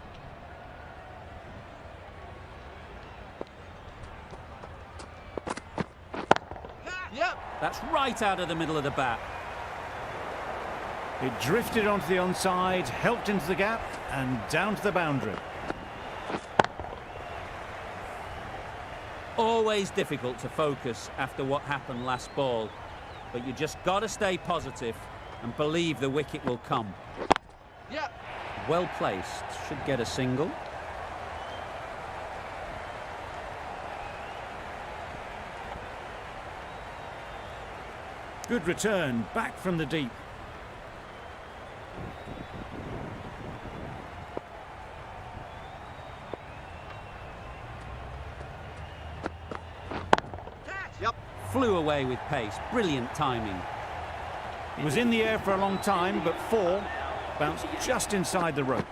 Yep. That's right out of the middle of the bat. It drifted onto the onside, helped into the gap and down to the boundary. Always difficult to focus after what happened last ball, but you just got to stay positive and believe the wicket will come. Yep. Well placed, should get a single. Good return, back from the deep. Yep. Flew away with pace, brilliant timing. It was in the air for a long time, but 4 bounced just inside the rope.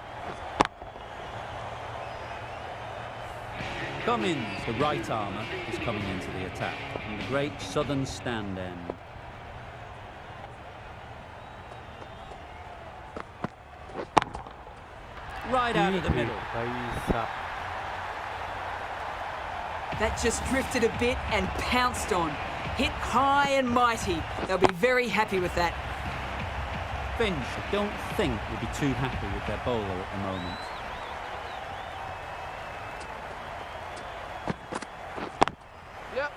Cummins, the right armour, is coming into the attack from the great southern stand end. Right out of the middle. भाई साहब That just drifted a bit and pounced on. Hit high and mighty. They'll be very happy with that. Finch, I don't think, will be too happy with their bowler at the moment. Yep.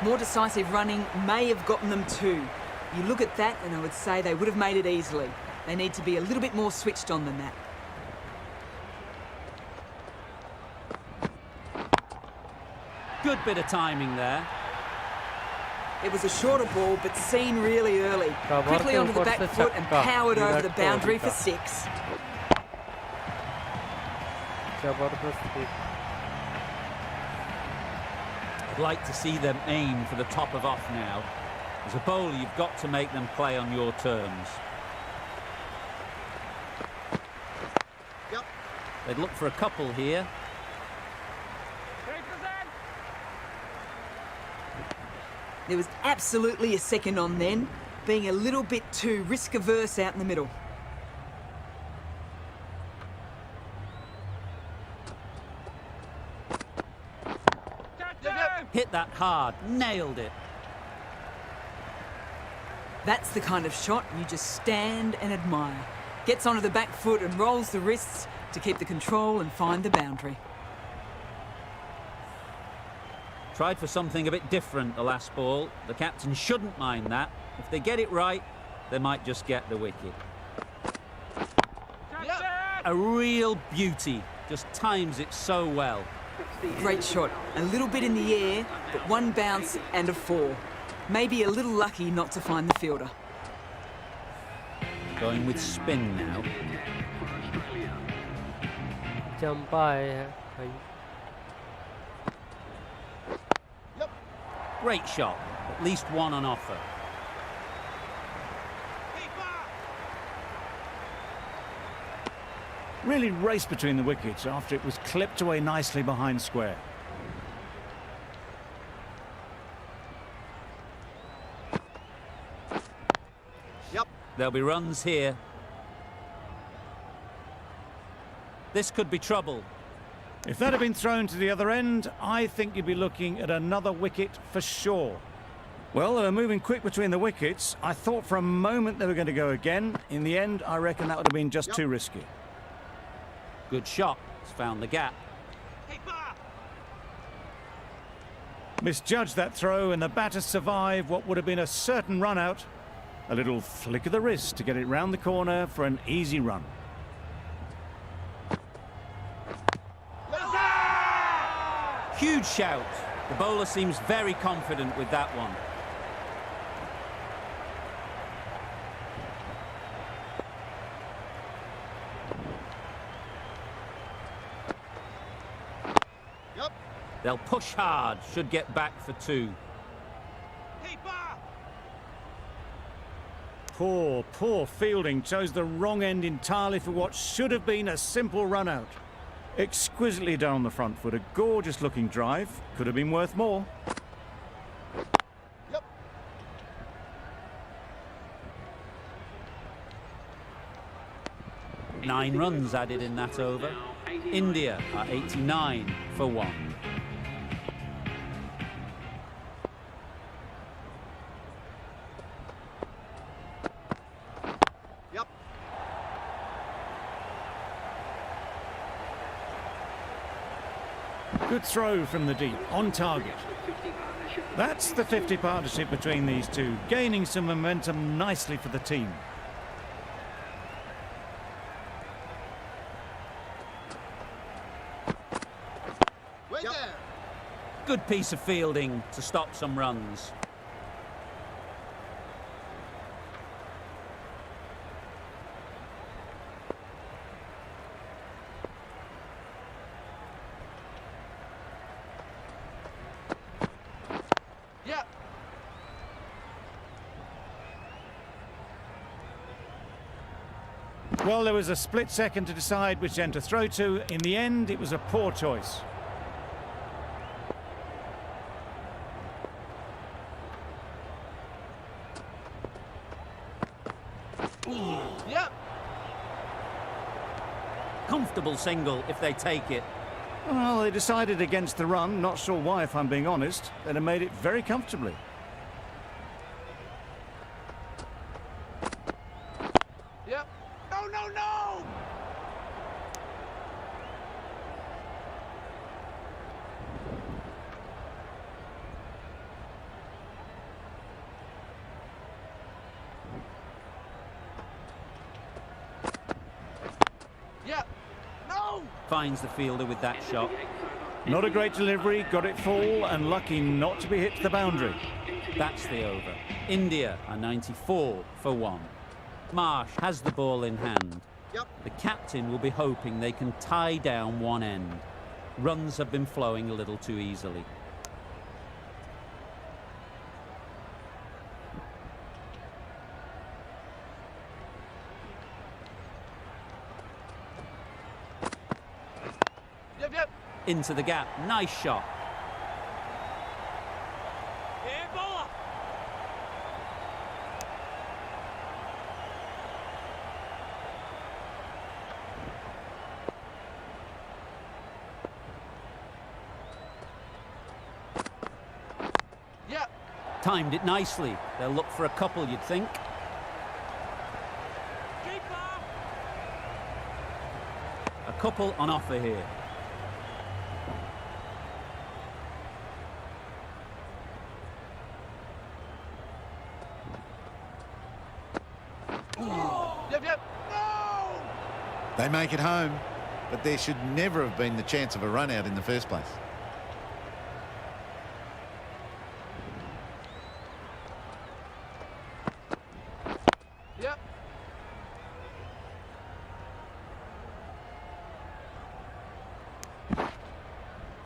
More decisive running may have gotten them 2. You look at that and I would say they would have made it easily. They need to be a little bit more switched on than that. Good bit of timing there. It was a shorter ball, but seen really early. Quickly onto the back foot and powered over the boundary for 6. जबरदस्त hit. I'd like to see them aim for the top of off now. As a bowler, you've got to make them play on your terms. Yep. They'd look for a couple here. There was absolutely a second on then, being a little bit too risk-averse out in the middle. Hit that hard, nailed it. That's the kind of shot you just stand and admire. Gets onto the back foot and rolls the wrists to keep the control and find the boundary. Tried for something a bit different the last ball. The captain shouldn't mind that. If they get it right, they might just get the wicket. Yep. A real beauty. Just times it so well. Great shot. A little bit in the air, but 1 bounce and a 4. Maybe a little lucky not to find the fielder. Going with spin now. चंपा आए हैं भाई Great shot. At least 1 on offer. really raced between the wickets after it was clipped away nicely behind square. Yep. There'll be runs here. This could be trouble. If that had been thrown to the other end, I think you'd be looking at another wicket for sure. Well, they were moving quick between the wickets. I thought for a moment they were going to go again. In the end, I reckon that would have been just too risky. Good shot. It's found the gap. Misjudged that throw, and the batters survive what would have been a certain run out. A little flick of the wrist to get it round the corner for an easy run. Huge shout. The bowler seems very confident with that one. Yep. They'll push hard, should get back for 2. Poor fielding. Chose the wrong end entirely for what should have been a simple run out. Exquisitely down the front foot. A gorgeous looking drive. Could have been worth more. Yep. 9 runs added in that over. India are 89 for 1. Yep. Good throw from the deep, on target. That's the 50 partnership between these two, gaining some momentum nicely for the team. Way there. Good piece of fielding to stop some runs. Yep. Well, there was a split second to decide which end to throw to. In the end, it was a poor choice. Yep. Comfortable single if they take it. Well, they decided against the run. Not sure why, if I'm being honest. They'd have made it very comfortably. Yep. No, no, no! Yep. No! Finds the fielder with that shot. Not a great delivery, got it full, and lucky not to be hit to the boundary. That's the over. India are 94 for 1. Marsh has the ball in hand. Yep. The captain will be hoping they can tie down one end. Runs have been flowing a little too easily. Yep, yep. Into the gap. Nice shot. Here, bowler. Yep. Timed it nicely. They'll look for a couple, you'd think. A couple on offer here. Yep, yep. No! They make it home, but there should never have been the chance of a run out in the first place. Yep.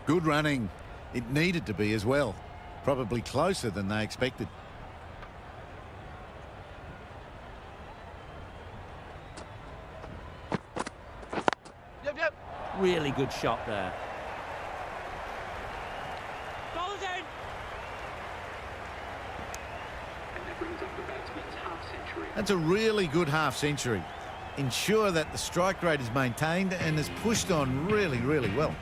Good running. It needed to be as well. Probably closer than they expected. Really good shot there. Ball's in. That's a really good half century. Ensure that the strike rate is maintained and is pushed on really, really well.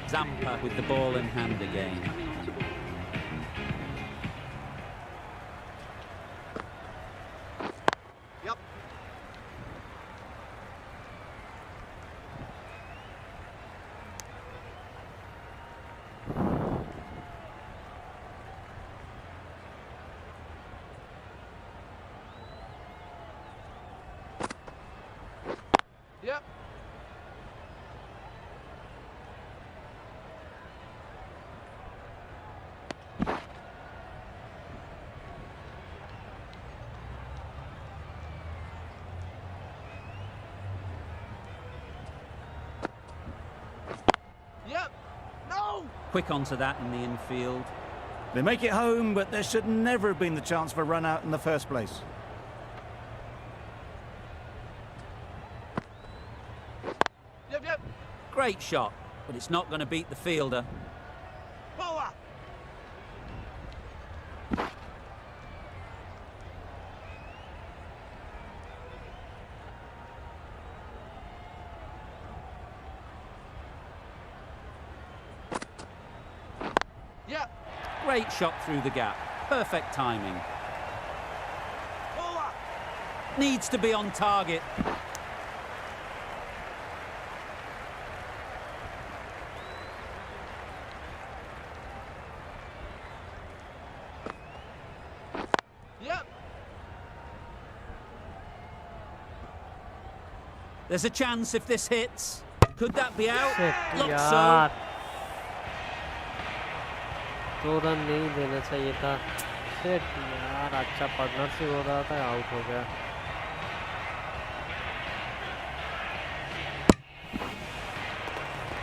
Zampa with the ball in hand again. Yep. Yep. Yep. No. Quick onto that in the infield. They make it home, but there should never have been the chance for a run out in the first place. Yep, yep. Great shot, but it's not going to beat the fielder. Power. Yep. Great shot through the gap. Perfect timing. Power. Needs to be on target. Yep. There's a chance if this hits. Could that be out? Shit, Looks यार so. 2 run नहीं देना चाहिए था। Shit यार, अच्छा partnership हो रहा था, आउट हो गया।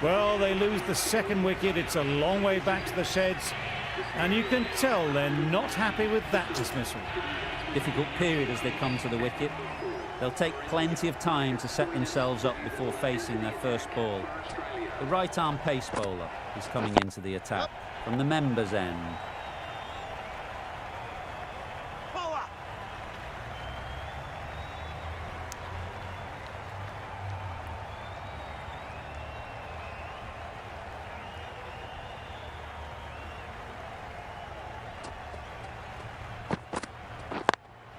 Well, they lose the second wicket. It's a long way back to the sheds, and you can tell they're not happy with that dismissal. Difficult period as they come to the wicket. They'll take plenty of time to set themselves up before facing their first ball. The right-arm pace bowler is coming into the attack from the members' end. Power.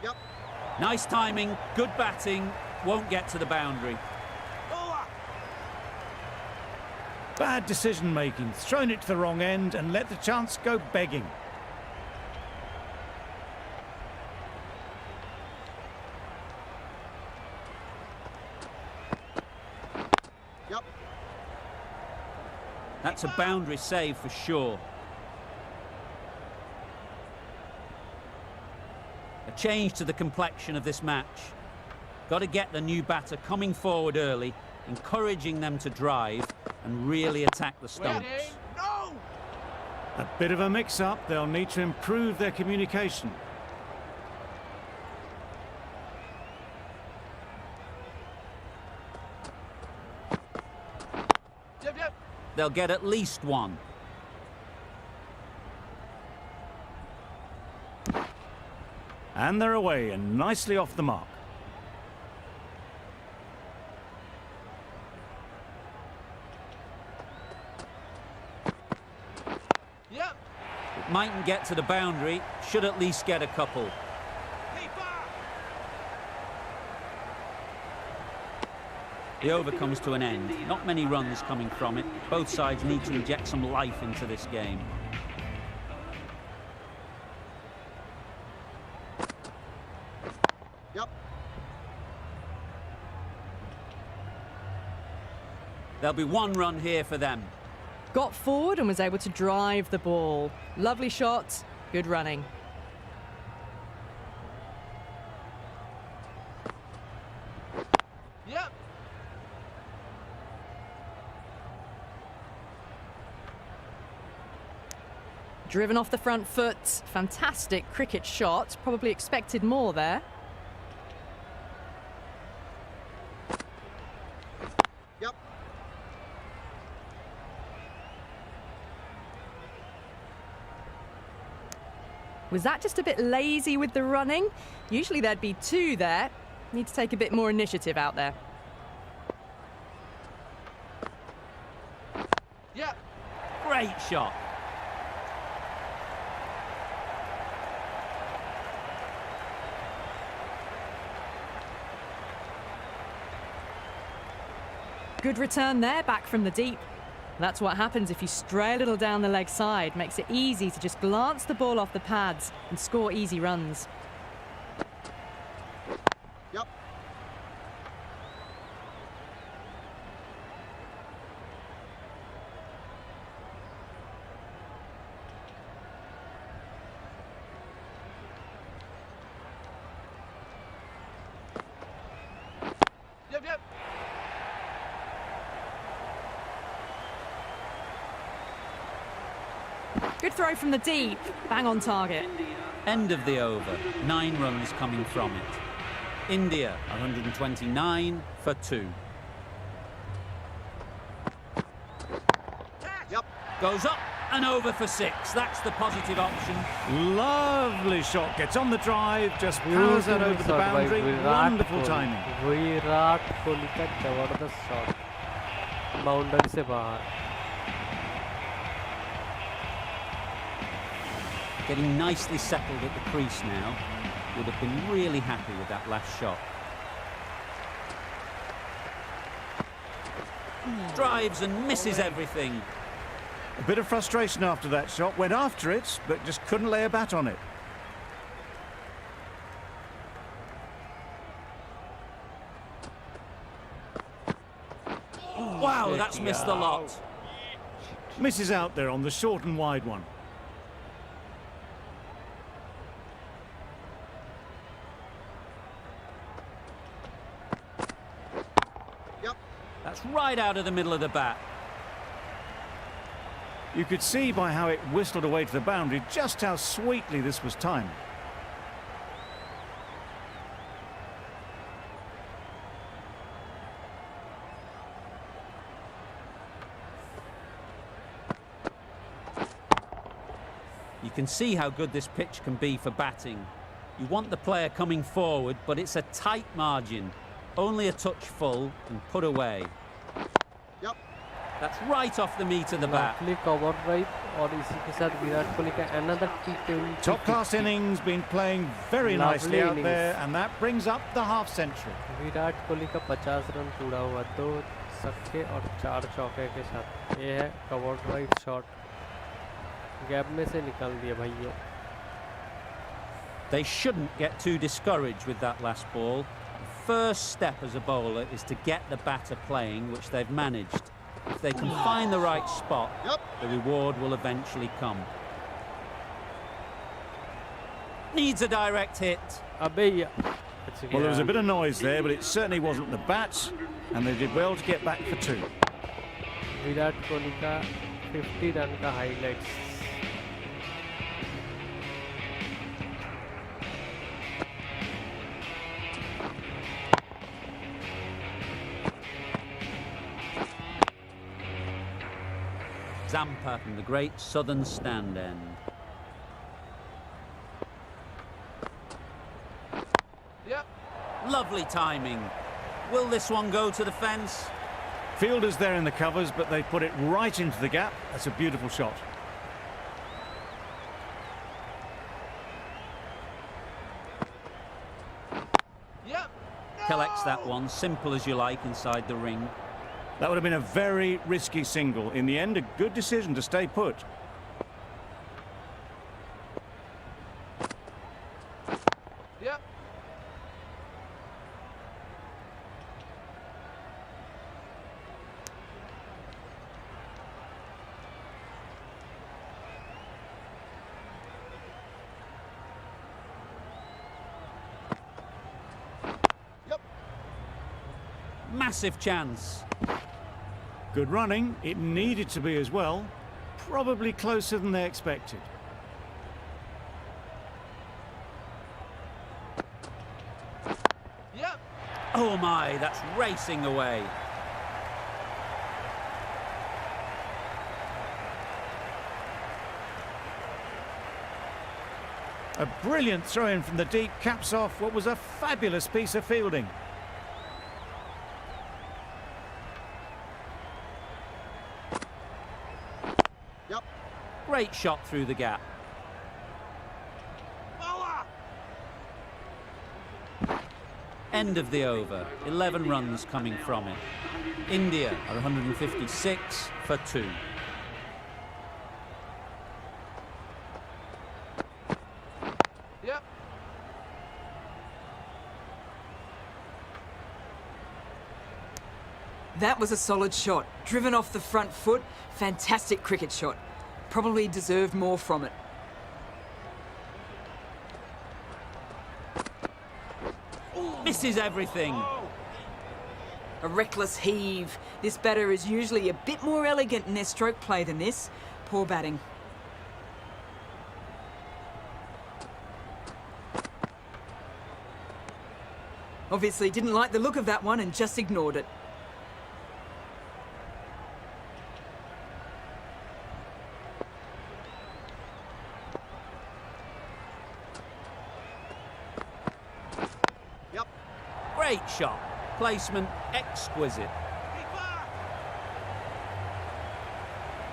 Yep. Nice timing, good batting, won't get to the boundary. Power. Bad decision-making, thrown it to the wrong end and let the chance go begging. Yep. That's a boundary save for sure. A change to the complexion of this match. Got to get the new batter coming forward early, encouraging them to drive and really attack the stumps. Waiting. No. A bit of a mix-up. They'll need to improve their communication. Yep, yep. They'll get at least one. And they're away and nicely off the mark. Yep. It mightn't get to the boundary, should at least get a couple. Keeper. The over comes to an end. Not many runs coming from it. Both sides need to inject some life into this game. Yep. There'll be one run here for them. Got forward and was able to drive the ball. Lovely shot, good running. Yep. Driven off the front foot, fantastic cricket shot. Probably expected more there. Yep. Was that just a bit lazy with the running? Usually there'd be 2 there. Need to take a bit more initiative out there. Yeah. Great shot. Good return there, back from the deep. That's what happens if you stray a little down the leg side. Makes it easy to just glance the ball off the pads and score easy runs. Yep. Yep. Good throw from the deep. Bang on target. End of the over. 9 runs coming from it. India 129 for 2. Yep. Goes up and over for 6. That's the positive option. Lovely shot. Gets on the drive. Just powers that over the Shot by boundary. Virat Wonderful Kohli. timing. Virat Kohli का जबरदस्त shot, boundary से बाहर. Getting nicely settled at the crease now. Would have been really happy with that last shot. Drives and misses everything. A bit of frustration after that shot. Went after it, but just couldn't lay a bat on it. Wow, that's missed a lot. Misses out there on the short and wide one. Yep. That's right out of the middle of the bat. You could see by how it whistled away to the boundary just how sweetly this was timed. You can see how good this pitch can be for batting. You want the player coming forward, but it's a tight margin. Only a touch full and put away. Yep. That's right off the meat of the bat. Lovely cover drive और इसी के साथ विराट कोहली का another T20 Top class innings, been playing very Lovely nicely out innings. there, and that brings up the half century. Virat Kohli का 50 run पूरा हुआ, 2 छक्के और 4 चौके के साथ. ये है कवर ड्राइव शॉट, गैप में से निकाल दिया भाइयों. They shouldn't get too discouraged with that last ball. The first step as a bowler is to get the batter playing, which they've managed. If they can find the right spot, Yep. the reward will eventually come. Needs a direct hit. अबे या Well, there was a bit of noise there, but it certainly wasn't the bats, and they did well to get back for 2. Virat Kohli का 50 run का highlights. Zampa from the great southern stand end. Yep. Lovely timing. Will this one go to the fence? Fielders there in the covers, but they put it right into the gap. That's a beautiful shot. Yep. Collects that one, simple as you like, inside the ring. That would have been a very risky single. In the end, a good decision to stay put. Yep. Yep. Massive chance. Good running. It needed to be as well. Probably closer than they expected. Yep. Oh my, that's racing away. A brilliant throw-in from the deep caps off what was a fabulous piece of fielding. Yep. Great shot through the gap. End of the over. 11 runs coming from it. India are 156 for 2. Yep. That was a solid shot. Driven off the front foot. Fantastic cricket shot. Probably deserved more from it. Misses everything. A reckless heave. This batter is usually a bit more elegant in their stroke play than this. Poor batting. Obviously didn't like the look of that one and just ignored it. Yep. Great shot. Placement exquisite.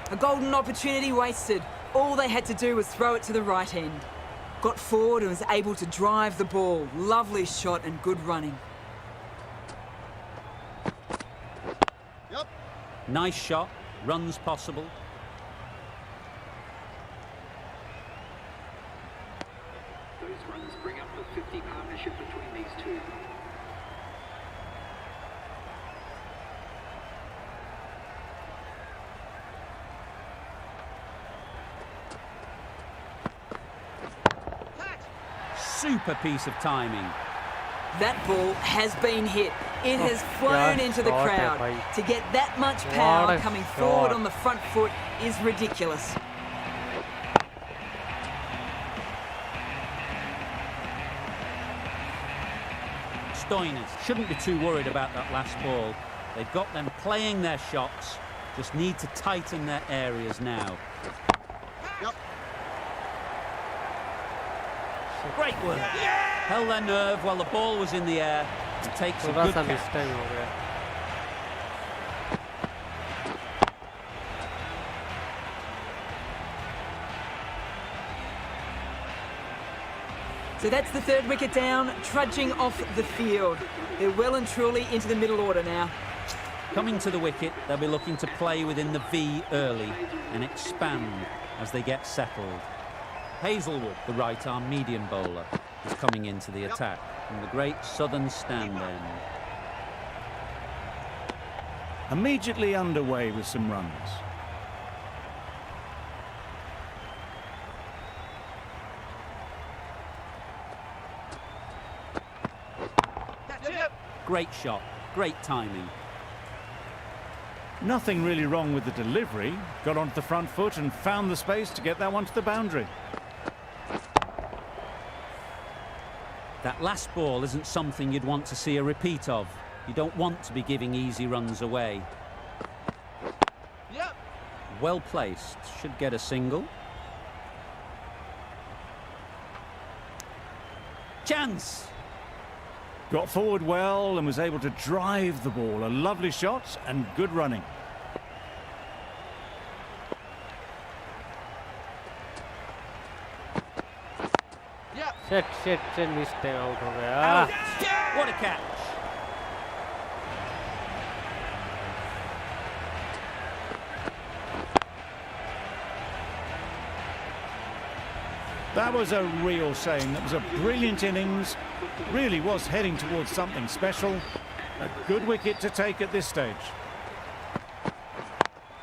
A golden opportunity wasted. All they had to do was throw it to the right end. Got forward and was able to drive the ball. Lovely shot and good running. Yep. Nice shot. Runs possible. Those runs bring up the 50 partnership between these two. Super piece of timing. That ball has been hit. It has flown क्या into the shot है crowd. भाई. To get that much What power a coming forward shot. on the front foot is ridiculous. Stoinis shouldn't be too worried about that last ball. They've got them playing their shots. Just need to tighten their areas now. Yep. Great work. Held their nerve while the ball was in the air and takes a थोड़ा good सा miss catch. Time हो गया. So that's the third wicket down, trudging off the field. They're well and truly into the middle order now. Coming to the wicket, they'll be looking to play within the V early and expand as they get settled. Hazelwood, the right-arm medium bowler, is coming into the attack from the great southern stand end. Immediately underway with some runs. Yep. Great shot, great timing. Nothing really wrong with the delivery. Got onto the front foot and found the space to get that one to the boundary. That last ball isn't something you'd want to see a repeat of. You don't want to be giving easy runs away. Yep. Well placed, should get a single. Chance! Got forward well and was able to drive the ball. A lovely shot and good running. Yep. Shit, miss time out हो गया. What a catch! That was a real shame. That was a brilliant innings. Really was heading towards something special. A good wicket to take at this stage.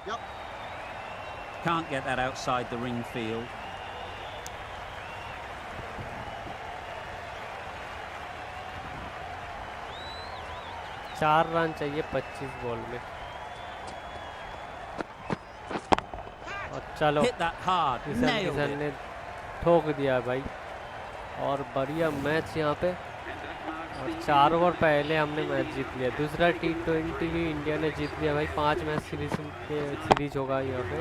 Yep. Can't get that outside the ring field. चार run चाहिए 25 ball में. और चलो Hit that hard, Kishan nailed Kishan it. ने ठोक दिया भाई. और बढ़िया मैच यहाँ पे. और 4 ओवर पहले हमने मैच जीत लिया. दूसरा T20 भी इंडिया ने जीत लिया भाई. 5 मैच सीरीज होगा यहाँ पे.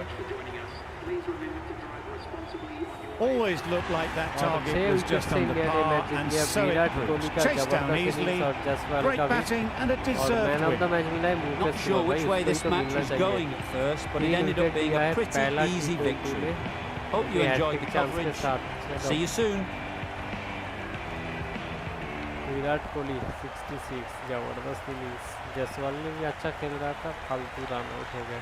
responsibly on your Always looked like that और target 6 was विकेट just से under इंडिया ने par, मैच जीत and लिया। so it Virat proved. Kohli का Chased down जबरदस्त easily, इनिंग्स और जसवाल great का भी, batting and a और deserved man of the win. Match मिला है मुकेश Not sure को, which भाई way उसको ही this तो match मिलना was चाहिए। going at first, but it 3 ended wicket up being लिया a है pretty पहला easy T20 victory. में, Hope you hattrick enjoyed the chance के coverage. साथ। चलो, See you soon. Virat Kohli 66, जबरदस्त इनिंग्स। जायसवाल ने भी अच्छा खेल रहा था, फालतू रन आउट हो गया।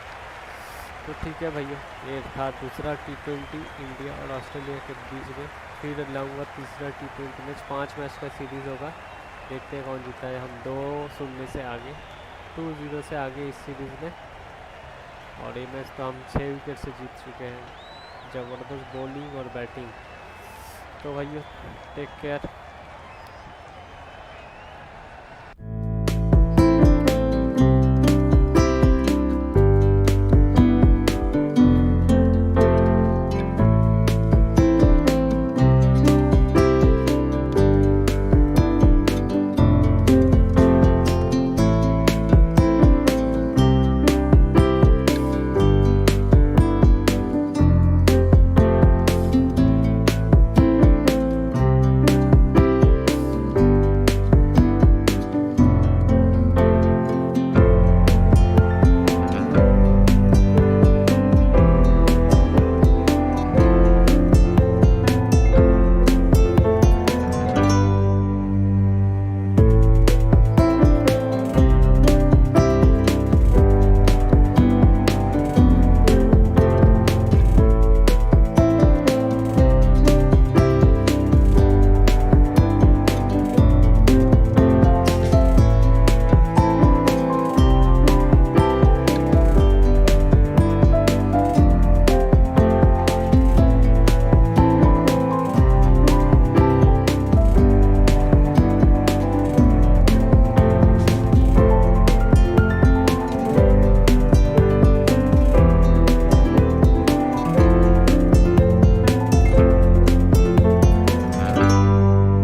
तो ठीक है भैया, ये था दूसरा T20 इंडिया और ऑस्ट्रेलिया के बीच में। फिर लाऊंगा तीसरा T20 मैच। 5 मैच का सीरीज़ होगा, देखते हैं कौन जीता है। हम 2-0 से आगे, 2-0 से आगे इस सीरीज़ में, और ये मैच तो हम 6 विकेट से जीत चुके हैं। ज़बरदस्त बॉलिंग और बैटिंग। तो भैया टेक केयर।